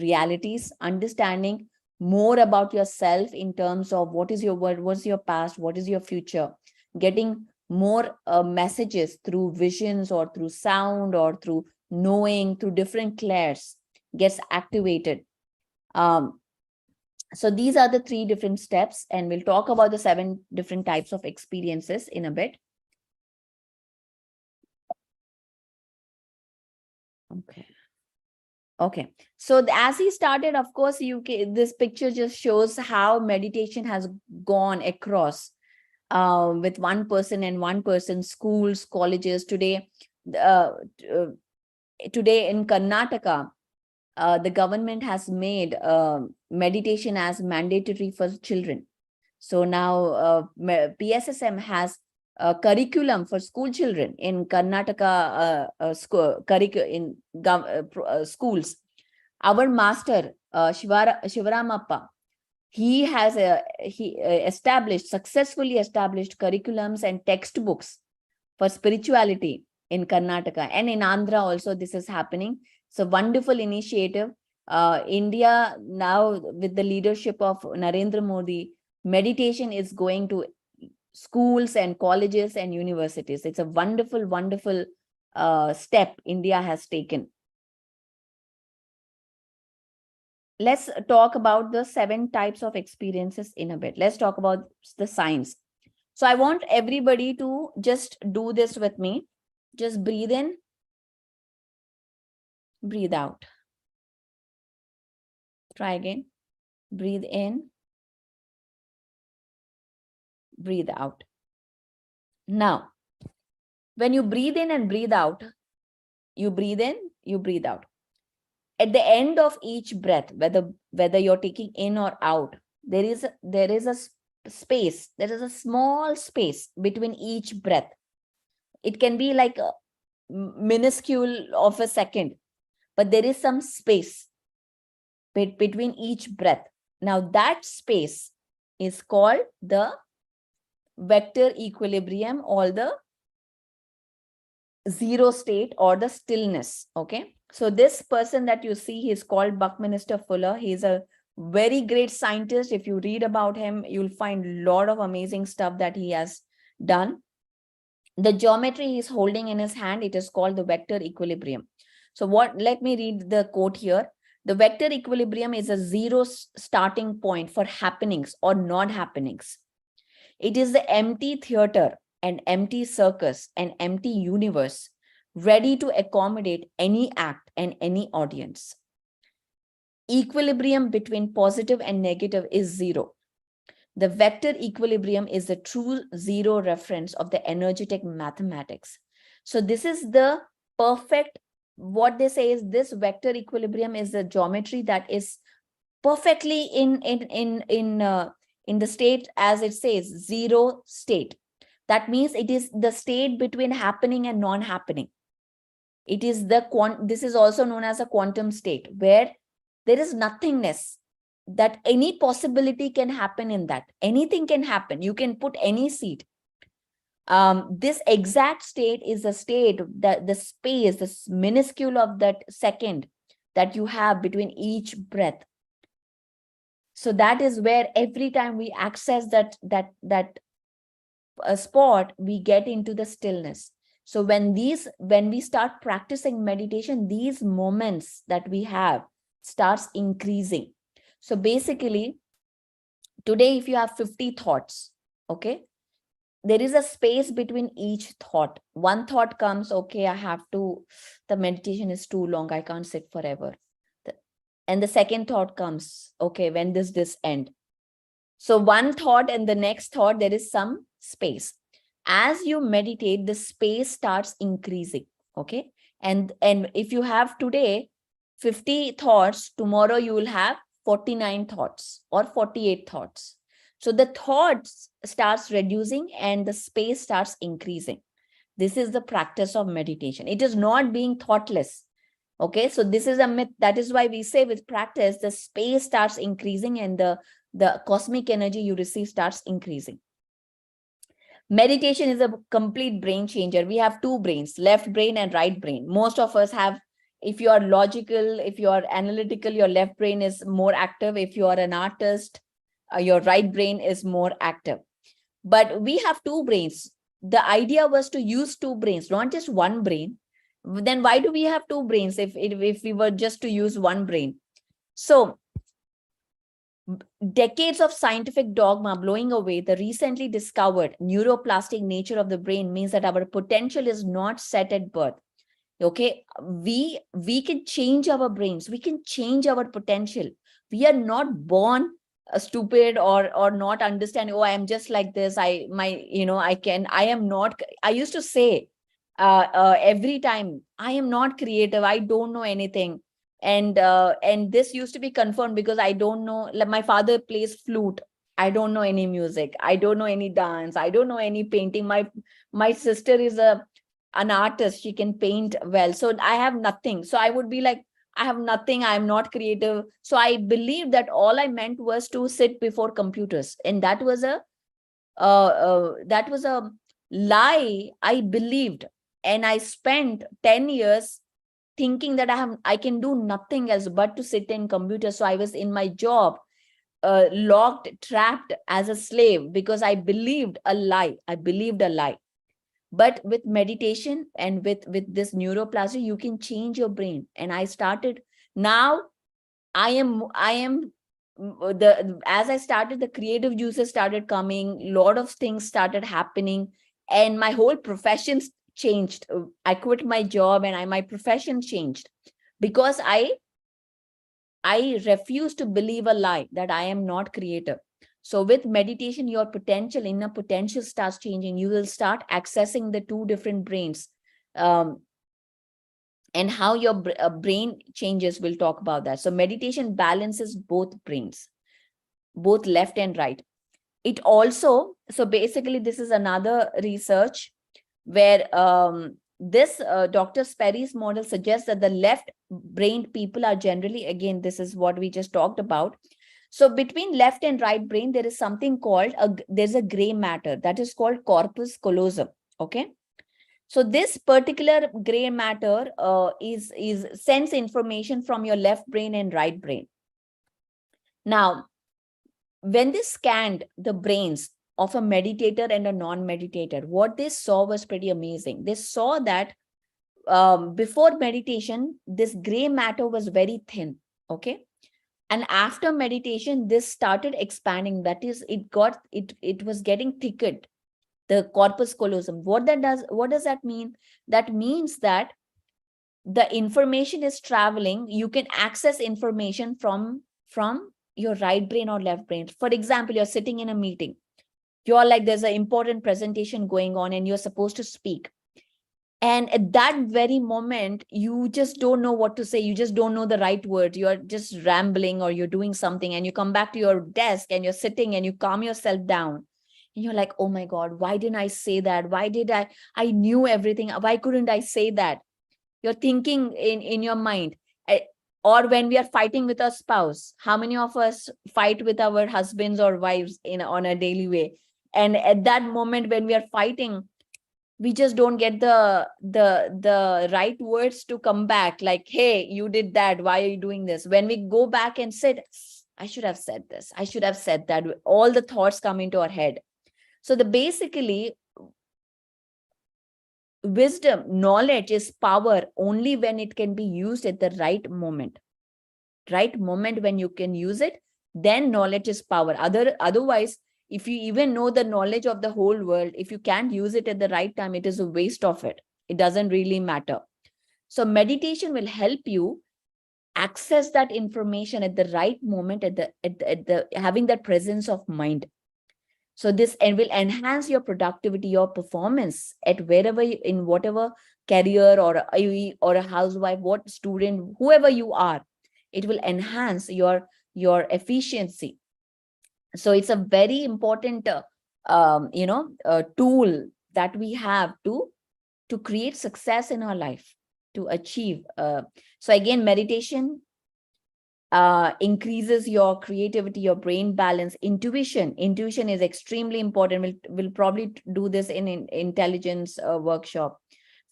realities, understanding more about yourself in terms of what is your word, what's your past, what is your future, getting more messages through visions or through sound or through knowing, through different clairs gets activated. So these are the 3 different steps, and we'll talk about the 7 different types of experiences in a bit. Okay. So as he started, of course, this picture just shows how meditation has gone across with one person, schools, colleges. Today in Karnataka, the government has made meditation as mandatory for children. So now PSSM has a curriculum for school children in Karnataka schools. Our master, Shivaramappa, he has successfully established curriculums and textbooks for spirituality in Karnataka, and in Andhra also this is happening. It's a wonderful initiative. India now, with the leadership of Narendra Modi, meditation is going to schools and colleges and universities. It's a wonderful, wonderful step India has taken. Let's talk about the 7 types of experiences in a bit. Let's talk about the science. So I want everybody to just do this with me. Just breathe in, breathe out. Try again. Breathe in, breathe out. Now, when you breathe in and breathe out, you breathe in, you breathe out. At the end of each breath, whether you're taking in or out, there is a space. There is a small space between each breath. It can be like a minuscule of a second, but there is some space between each breath. Now that space is called the vector equilibrium, or the zero state, or the stillness. Okay, so this person that you see, he's called Buckminster Fuller. He's a very great scientist. If you read about him, you'll find a lot of amazing stuff that he has done. The geometry he's holding in his hand, it is called the vector equilibrium. So let me read the quote here. The vector equilibrium is a zero starting point for happenings or non-happenings. It is the empty theater, an empty circus, an empty universe, ready to accommodate any act and any audience. Equilibrium between positive and negative is zero. The vector equilibrium is the true zero reference of the energetic mathematics. So this is the perfect, what they say is this vector equilibrium is the geometry that is perfectly in the state, as it says, zero state. That means it is the state between happening and non-happening. It is this is also known as a quantum state, where there is nothingness, that any possibility can happen in that. Anything can happen. You can put any seed. This exact state is a state that the space, this minuscule of that second that you have between each breath. So that is where every time we access that spot, we get into the stillness. So when we start practicing meditation, these moments that we have starts increasing. So basically, today, if you have 50 thoughts, okay, there is a space between each thought. One thought comes, okay, the meditation is too long, I can't sit forever. And the second thought comes, okay, when does this end? So one thought and the next thought, there is some space. As you meditate, the space starts increasing, okay? And if you have today 50 thoughts, tomorrow you will have 49 thoughts or 48 thoughts. So the thoughts starts reducing and the space starts increasing. This is the practice of meditation. It is not being thoughtless. Okay, so this is a myth. That is why we say with practice, the space starts increasing and the cosmic energy you receive starts increasing. Meditation is a complete brain changer. We have two brains, left brain and right brain. Most of us have, if you are logical, if you are analytical, your left brain is more active. If you are an artist, your right brain is more active. But we have two brains. The idea was to use two brains, not just one brain. Then why do we have two brains if we were just to use one brain? So decades of scientific dogma blowing away the recently discovered neuroplastic nature of the brain means that our potential is not set at birth. Okay, we can change our brains, we can change our potential. We are not born stupid or not understanding, oh, I am just like this, I used to say every time, I am not creative, I don't know anything. And this used to be confirmed because I don't know, like my father plays flute, I don't know any music, I don't know any dance, I don't know any painting. My sister is an artist, she can paint well, so I have nothing. So I would be like, I have nothing, I'm not creative. So I believed that all I meant was to sit before computers, and that was a lie I believed. And I spent 10 years thinking that I can do nothing else but to sit in computer. So I was in my job, locked, trapped as a slave, because I believed a lie. But with meditation and with this neuroplasty, you can change your brain. And I started, now as I started, the creative juices started coming, lot of things started happening, and my whole profession changed. I quit my job and my profession changed because I refuse to believe a lie that I am not creative. So with meditation, your potential, inner potential starts changing. You will start accessing the two different brains. And how your brain changes, we'll talk about that. So meditation balances both brains, both left and right. It also, so basically this is another research where this Dr. Sperry's model suggests that the left-brained people are generally, again, this is what we just talked about. So between left and right brain, there is something called, there's a gray matter that is called corpus callosum, okay? So this particular gray matter sends information from your left brain and right brain. Now, when they scanned the brains of a meditator and a non-meditator, what they saw was pretty amazing. They saw that before meditation, this gray matter was very thin, okay? And after meditation, this started expanding. That is, it was getting thickened, the corpus callosum. What does that mean? That means that the information is traveling. You can access information from your right brain or left brain. For example, you're sitting in a meeting. You're like, there's an important presentation going on and you're supposed to speak. And at that very moment, you just don't know what to say. You just don't know the right word. You're just rambling or you're doing something, and you come back to your desk and you're sitting and you calm yourself down. And you're like, oh my God, why didn't I say that? Why did I knew everything. Why couldn't I say that? You're thinking in your mind. Or when we are fighting with our spouse, how many of us fight with our husbands or wives on a daily way? And at that moment when we are fighting, we just don't get the right words to come back, like, hey, you did that, why are you doing this? When we go back and said, I should have said this, I should have said that, all the thoughts come into our head. So basically, wisdom, knowledge is power only when it can be used at the right moment. Right moment when you can use it, then knowledge is power. Otherwise, if you even know the knowledge of the whole world, if you can't use it at the right time, it is a waste of it. It doesn't really matter. So meditation will help you access that information at the right moment, at the having that presence of mind. So this will enhance your productivity, your performance at wherever in whatever career or a housewife, what student, whoever you are, it will enhance your efficiency. So it's a very important tool that we have to create success in our life, to achieve. So again, meditation increases your creativity, your brain balance, intuition. Intuition is extremely important. We'll probably do this in intelligence workshop.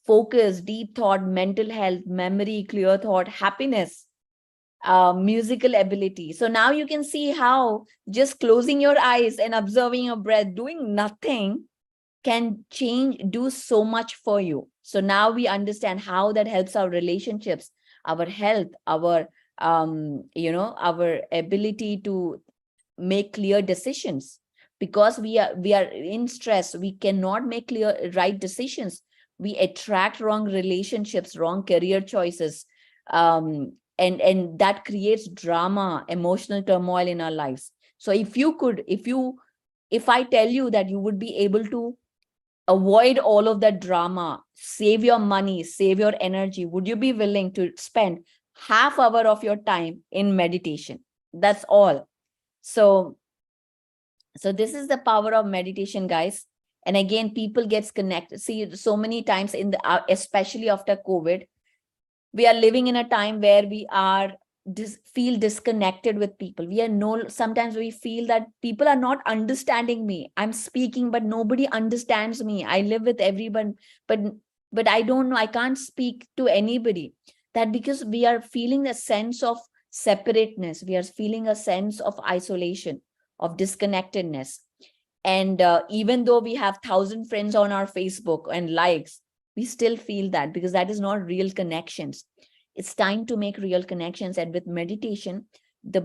Focus, deep thought, mental health, memory, clear thought, happiness, musical ability. So now you can see how just closing your eyes and observing your breath, doing nothing, can do so much for you. So now we understand how that helps our relationships, our health, our our ability to make clear decisions. Because we are in stress, we cannot make right decisions. We attract wrong relationships, wrong career choices, and that creates drama, emotional turmoil in our lives. So if I tell you that you would be able to avoid all of that drama, save your money, save your energy, would you be willing to spend half hour of your time in meditation? That's all. So this is the power of meditation, guys. And again, people gets connected. See, so many times especially after COVID, we are living in a time where we are feel disconnected with people. Sometimes we feel that people are not understanding me. I'm speaking, but nobody understands me. I live with everyone, but I don't know, I can't speak to anybody. That because we are feeling a sense of separateness, we are feeling a sense of isolation, of disconnectedness. And even though we have 1,000 friends on our Facebook and likes, we still feel that, because that is not real connections. It's time to make real connections. And with meditation, the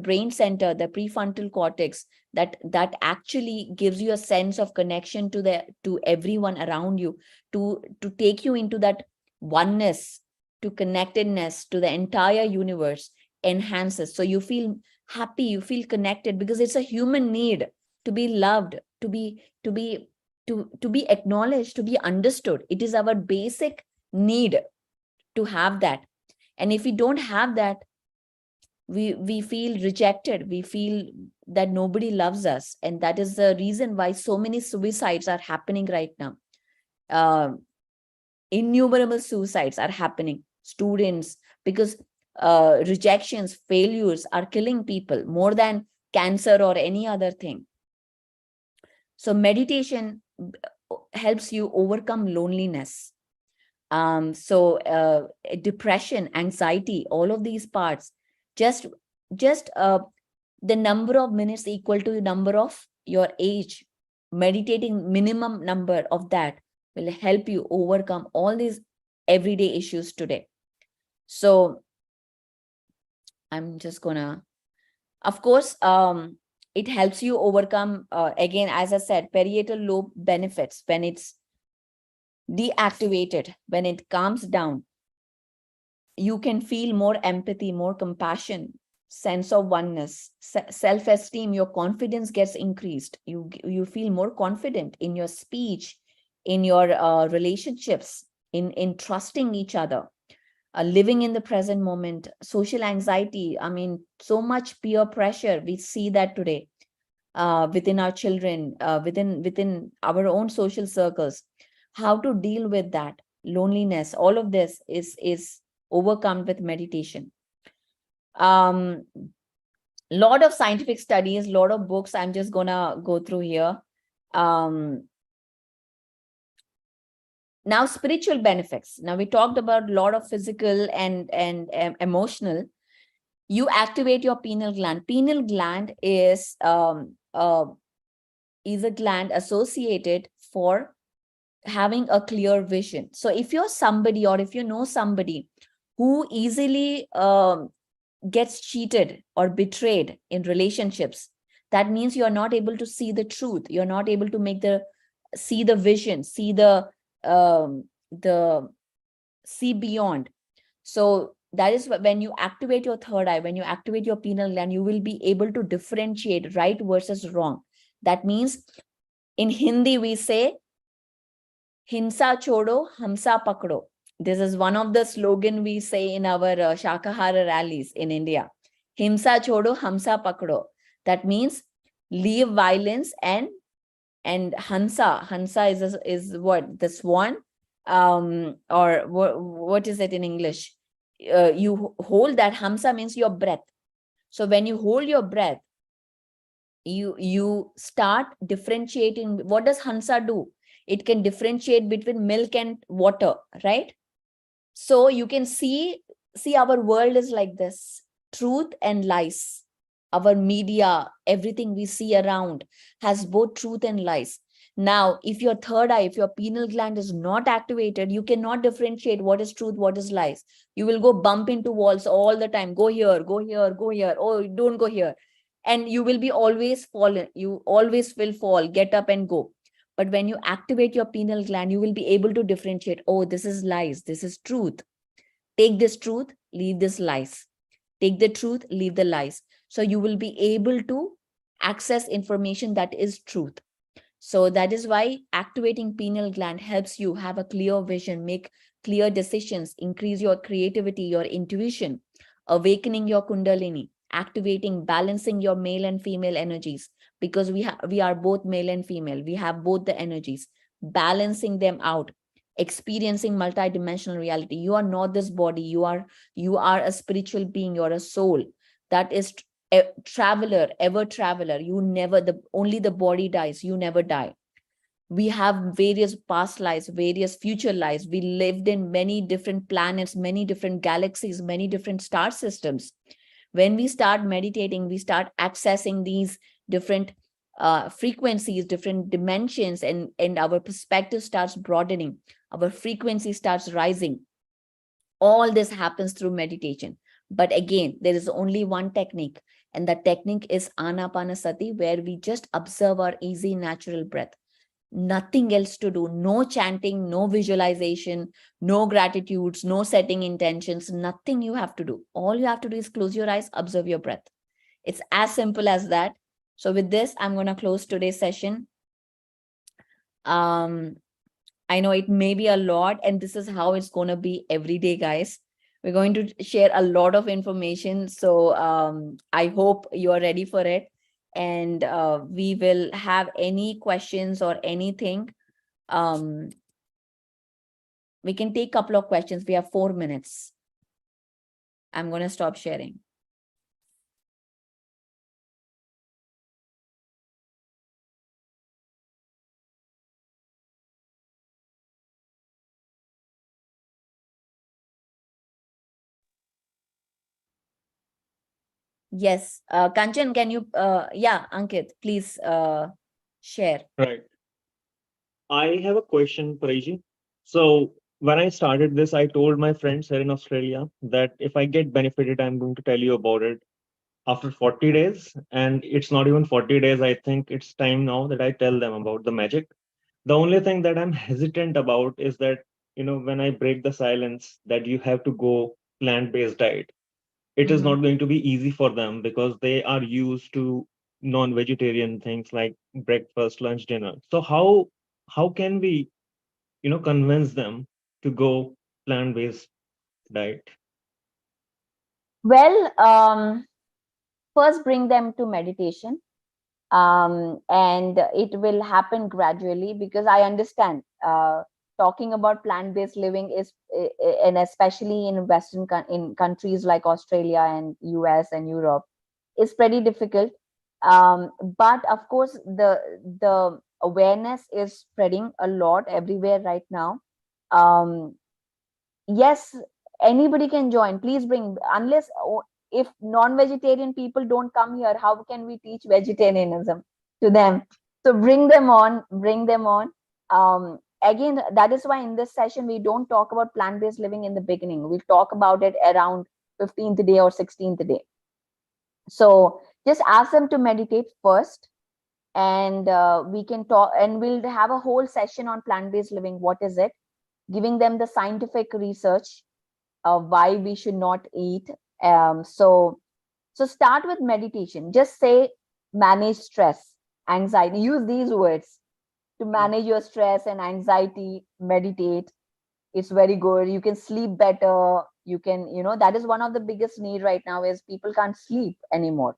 brain center, the prefrontal cortex, that actually gives you a sense of connection to everyone around you, to take you into that oneness, to connectedness to the entire universe, enhances. So you feel happy, you feel connected, because it's a human need to be loved, to be acknowledged, to be understood. It is our basic need to have that. And if we don't have that, we feel rejected, we feel that nobody loves us. And that is the reason why so many suicides are happening right now. Innumerable suicides are happening, students, because rejections, failures are killing people more than cancer or any other thing. So meditation helps you overcome loneliness. Depression, anxiety, all of these parts, just the number of minutes equal to the number of your age, meditating minimum number of that will help you overcome all these everyday issues today. So I'm just gonna, of course, it helps you overcome, again, as I said, parietal lobe benefits. When it's deactivated, when it calms down, you can feel more empathy, more compassion, sense of oneness, self-esteem. Your confidence gets increased. You feel more confident in your speech, in your relationships, in trusting each other, living in the present moment. Social anxiety, I mean, so much peer pressure, we see that today within our children, within our own social circles. How to deal with that loneliness, all of this is overcome with meditation. Lot of scientific studies, lot of books, I'm just gonna go through here. Now, spiritual benefits. Now, we talked about a lot of physical and emotional. You activate your pineal gland. Pineal gland is a gland associated for having a clear vision. So if you're somebody, or if you know somebody who easily gets cheated or betrayed in relationships, that means you're not able to see the truth. You're not able to see the vision, see the see beyond. So that is when you activate your third eye, when you activate your pineal gland, you will be able to differentiate right versus wrong. That means in Hindi we say, Hinsa chodo, hamsa pakdo. This is one of the slogan we say in our Shakahara rallies in India. Himsa chodo, hamsa pakdo. That means leave violence and Hansa. Hansa is what? The swan, or what is it in English? You hold that. Hamsa means your breath. So when you hold your breath, you start differentiating. What does Hansa do? It can differentiate between milk and water, right? So you can see our world is like this: truth and lies. Our media, everything we see around has both truth and lies. Now, if your third eye, if your pineal gland is not activated, you cannot differentiate what is truth, what is lies. You will go bump into walls all the time. Go here, go here, go here. Oh, don't go here. And you will be always fallen. You always will fall, get up and go. But when you activate your pineal gland, you will be able to differentiate, oh, this is lies, this is truth. Take this truth, leave this lies. Take the truth, leave the lies. So you will be able to access information that is truth. So that is why activating pineal gland helps you have a clear vision, make clear decisions, increase your creativity, your intuition, awakening your kundalini, activating, balancing your male and female energies, because we are both male and female. We have both the energies, balancing them out, experiencing multidimensional reality. You are not this body. You are a spiritual being. You're a soul that is a traveler, ever traveler. You never, only the body dies. You never die. We have various past lives, various future lives. We lived in many different planets, many different galaxies, many different star systems. When we start meditating, we start accessing these different frequencies, different dimensions, and our perspective starts broadening. Our frequency starts rising. All this happens through meditation. But again, there is only one technique, and the technique is Anapanasati, where we just observe our easy, natural breath. Nothing else to do. No chanting, no visualization, no gratitudes, no setting intentions, nothing you have to do. All you have to do is close your eyes, observe your breath. It's as simple as that. So with this, I'm going to close today's session. I know it may be a lot, and this is how it's going to be every day, guys. We're going to share a lot of information. So I hope you are ready for it. And we will have any questions or anything. We can take a couple of questions. We have 4 minutes. I'm going to stop sharing. Yes, Kanchan, can you, yeah, Ankit, please share. Right. I have a question, Pariji. So when I started this, I told my friends here in Australia that if I get benefited, I'm going to tell you about it after 40 days. And it's not even 40 days. I think it's time now that I tell them about the magic. The only thing that I'm hesitant about is that, when I break the silence that you have to go plant-based diet, it is not going to be easy for them because they are used to non-vegetarian things like breakfast, lunch, dinner. So how can we convince them to go plant-based diet? Well, first bring them to meditation, and it will happen gradually, because I understand talking about plant-based living is, and especially in Western in countries like Australia and US and Europe, is pretty difficult. But of course, the awareness is spreading a lot everywhere right now. Yes, anybody can join. Please bring, unless if non-vegetarian people don't come here, how can we teach vegetarianism to them? So bring them on, bring them on. again, that is why in this session, we don't talk about plant-based living in the beginning. We talk about it around 15th day or 16th day. So just ask them to meditate first, and we can talk, and we'll have a whole session on plant-based living. What is it? Giving them the scientific research of why we should not eat. So start with meditation. Just say, manage stress, anxiety. Use these words to manage your stress and anxiety. Meditate. It's very good. You can sleep better. You can, that is one of the biggest need right now, is people can't sleep anymore.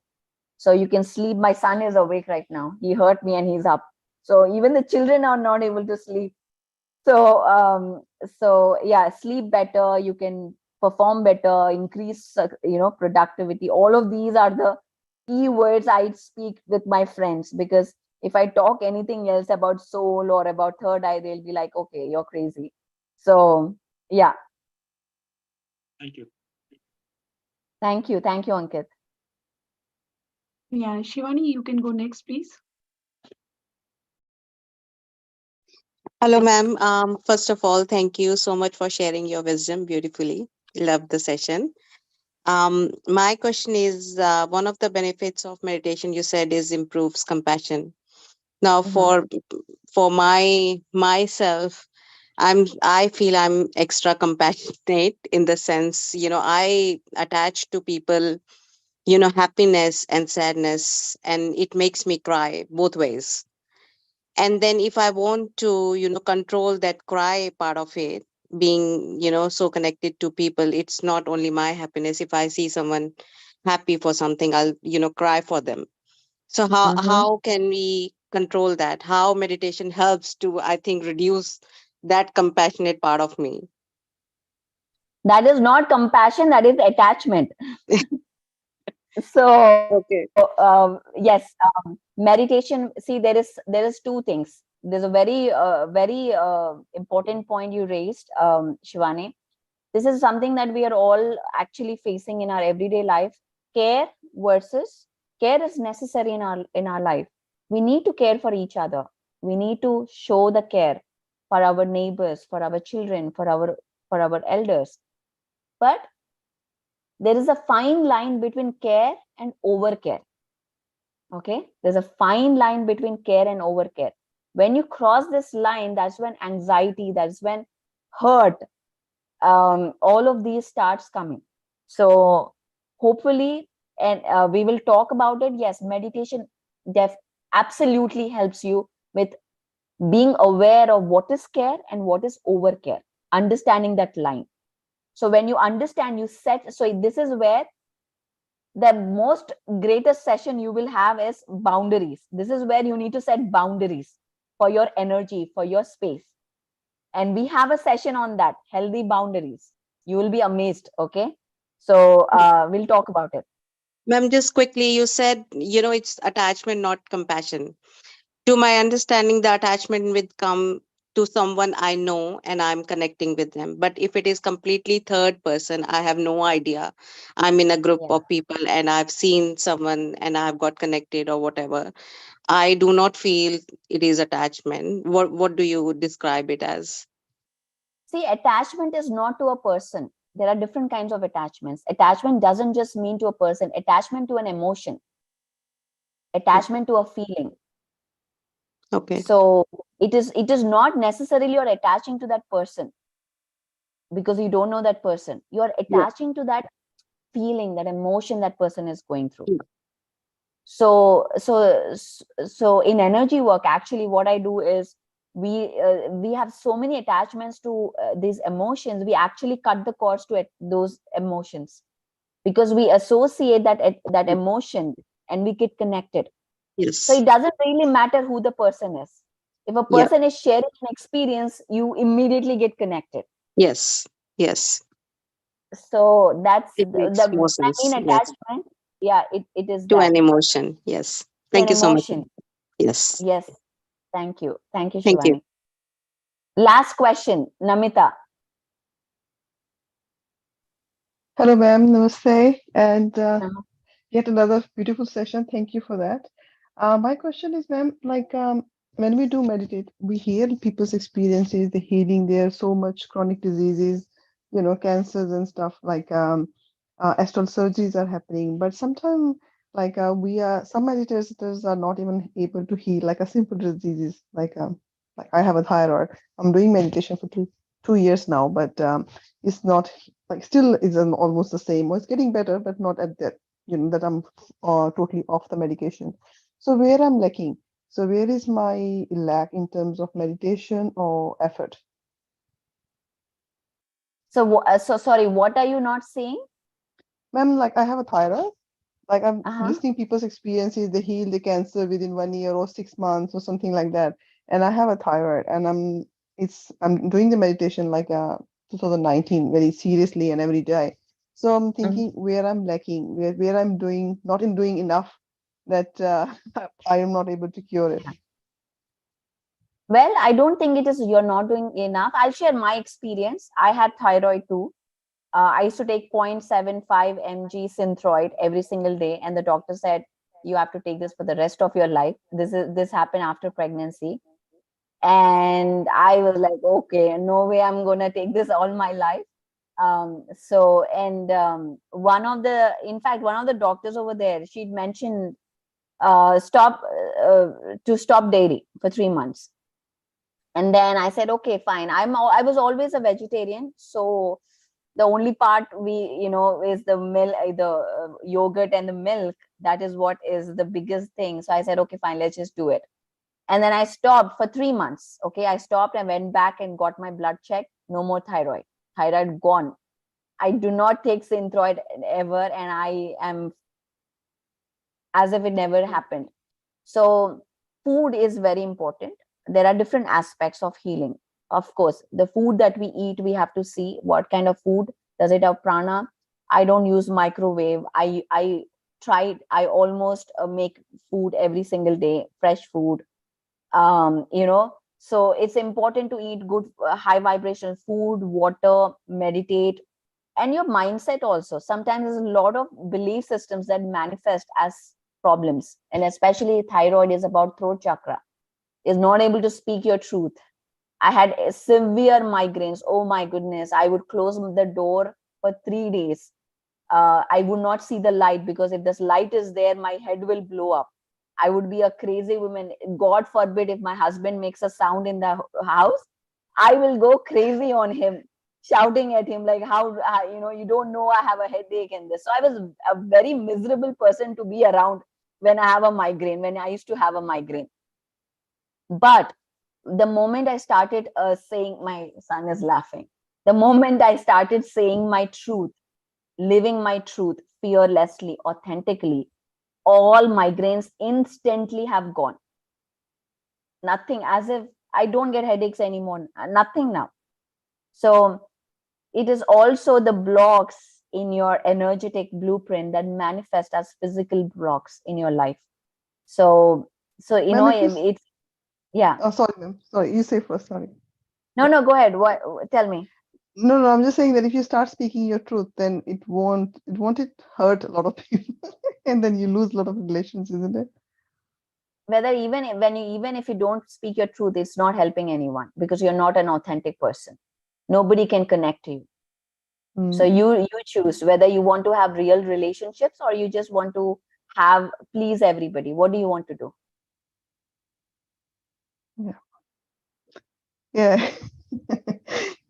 So you can sleep. My son is awake right now. He heard me and he's up. So even the children are not able to sleep. So yeah, sleep better. You can perform better, increase, productivity. All of these are the key words I speak with my friends, because if I talk anything else about soul or about third eye, they'll be like, okay, you're crazy. So yeah. Thank you. Thank you, Ankit. Yeah, Shivani, you can go next, please. Hello, ma'am. First of all, thank you so much for sharing your wisdom beautifully. Love the session. My question is, one of the benefits of meditation you said is improves compassion. Now, for myself, I feel I'm extra compassionate in the sense, I attach to people, happiness and sadness, and it makes me cry both ways. And then if I want to control that cry part of it, being so connected to people, it's not only my happiness. If I see someone happy for something, I'll cry for them. So how can we control that? How meditation helps to, I think, reduce that compassionate part of me? That is not compassion, that is attachment. So Okay. yes, meditation. See, there is two things. There's a very important point you raised, Shivani. This is something that we are all actually facing in our everyday life. Care is necessary in our life. We need to care for each other. We need to show the care for our neighbors, for our children, for our elders. But there is a fine line between care and overcare. Okay, there's a fine line between care and overcare. When you cross this line, that's when anxiety, that's when hurt, all of these starts coming. So hopefully, and we will talk about it. Yes, meditation absolutely helps you with being aware of what is care and what is overcare, understanding that line. So when you understand, you set. So this is where the most greatest session you will have is boundaries. This is where you need to set boundaries for your energy, for your space. And we have a session on that, healthy boundaries. You will be amazed. Okay. So we'll talk about it. Ma'am, just quickly, you said, it's attachment, not compassion. To my understanding, the attachment will come to someone I know and I'm connecting with them. But if it is completely third person, I have no idea. I'm in a group of people and I've seen someone and I've got connected or whatever. I do not feel it is attachment. What do you describe it as? See, attachment is not to a person. There are different kinds of attachments. Attachment doesn't just mean to a person. Attachment to an emotion. Attachment to a feeling. Okay. So it is not necessarily you're attaching to that person because you don't know that person. You're attaching to that feeling, that emotion that person is going through. So in energy work, actually what I do is we have so many attachments to these emotions. We actually cut the cords to those emotions because we associate that emotion and we get connected. Yes. So it doesn't really matter who the person is. If a person is sharing an experience, you immediately get connected. Yes. So that's it makes more sense. main attachment. Yeah, it is To that. an emotion. Yes. Thank you so much. Yes. Yes. Thank you, Thank Shivani. you. Last question, Namita. Hello, ma'am. Namaste. And yet another beautiful session. Thank you for that. My question is, ma'am, like when we do meditate, we hear people's experiences, the healing. There are so much chronic diseases, cancers and stuff like astral surgeries are happening. But sometimes, like some meditators are not even able to heal like a simple diseases. Like I have a thyroid. I'm doing meditation for 2 years now, but it's not like still is almost the same. Or it's getting better, but not at that that I'm totally off the medication. So where I'm lacking. So where is my lack in terms of meditation or effort? So, sorry, what are you not saying? Ma'am, like I have a thyroid. Like I'm Uh-huh. listening people's experiences, they heal the cancer within 1 year or 6 months or something like that. And I have a thyroid, and I'm doing the meditation like 2019 very seriously and every day. So I'm thinking where I'm lacking, where I'm not doing enough, that I am not able to cure it. Well, I don't think it is you're not doing enough. I'll share my experience. I had thyroid too. I used to take 0.75 mg synthroid every single day, and the doctor said you have to take this for the rest of your life. This happened after pregnancy, and I was like, okay, no way, I'm gonna take this all my life. One of the doctors over there, she'd mentioned stop to stop dairy for 3 months. And then I said, okay, fine. I was always a vegetarian, so the only part is the milk, the yogurt and the milk. That is what is the biggest thing. So I said, okay, fine, let's just do it. And then I stopped for 3 months. Okay, I stopped and went back and got my blood checked. No more thyroid. Thyroid gone. I do not take Synthroid ever, and I am as if it never happened. So food is very important. There are different aspects of healing. Of course, the food that we eat, we have to see what kind of food. Does it have prana? I don't use microwave. I almost make food every single day, fresh food. So it's important to eat good high vibration food, water, meditate, and your mindset also. Sometimes there's a lot of belief systems that manifest as problems, and especially thyroid is about throat chakra, is not able to speak your truth. I had severe migraines. Oh my goodness, I would close the door for 3 days. I would not see the light, because if this light is there, my head will blow up. I would be a crazy woman. God forbid, if my husband makes a sound in the house, I will go crazy on him, shouting at him like, how you don't know I have a headache and this. So I was a very miserable person to be around when I used to have a migraine. But the moment I started saying, my son is laughing, the moment I started saying my truth, living my truth fearlessly, authentically, all migraines instantly have gone. Nothing, as if I don't get headaches anymore, nothing now. So it is also the blocks in your energetic blueprint that manifest as physical blocks in your life. So it's yeah. Oh, sorry, ma'am. Sorry, you say first. Sorry. No, go ahead. What? Tell me. No, I'm just saying that if you start speaking your truth, then it won't hurt a lot of people, and then you lose a lot of relations, isn't it? Whether even if you don't speak your truth, it's not helping anyone, because you're not an authentic person. Nobody can connect to you. So you choose whether you want to have real relationships, or you just want to please everybody. What do you want to do? Yeah.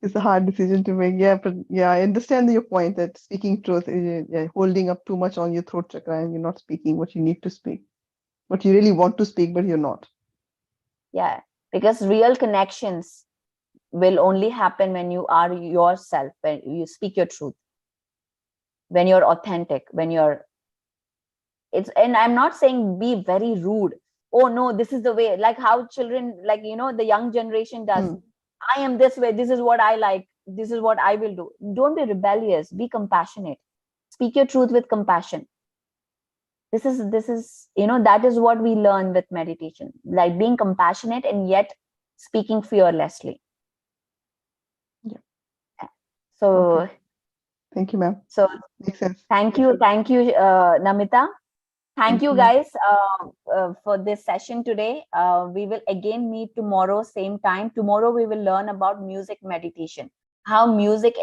It's a hard decision to make. Yeah, but yeah, I understand your point that speaking truth is holding up too much on your throat chakra, and you're not speaking what you need to speak, what you really want to speak, but you're not. Yeah, because real connections will only happen when you are yourself, when you speak your truth, when you're authentic, and I'm not saying be very rude. Oh no, this is the way, like how children, like the young generation does. I am this way, this is what I like, this is what I will do. Don't be rebellious, be compassionate, speak your truth with compassion. This is that is what we learn with meditation, like being compassionate and yet speaking fearlessly. So okay. Thank you, ma'am. So makes sense. Thank you, Namita. Thank you you. guys for this session today. We will again meet tomorrow, same time. Tomorrow we will learn about music meditation, how music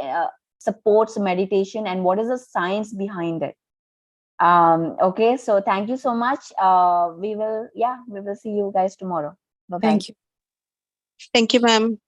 supports meditation and what is the science behind it. Okay, so thank you so much. We will see you guys tomorrow. Bye-bye. Thank you. Thank you, ma'am.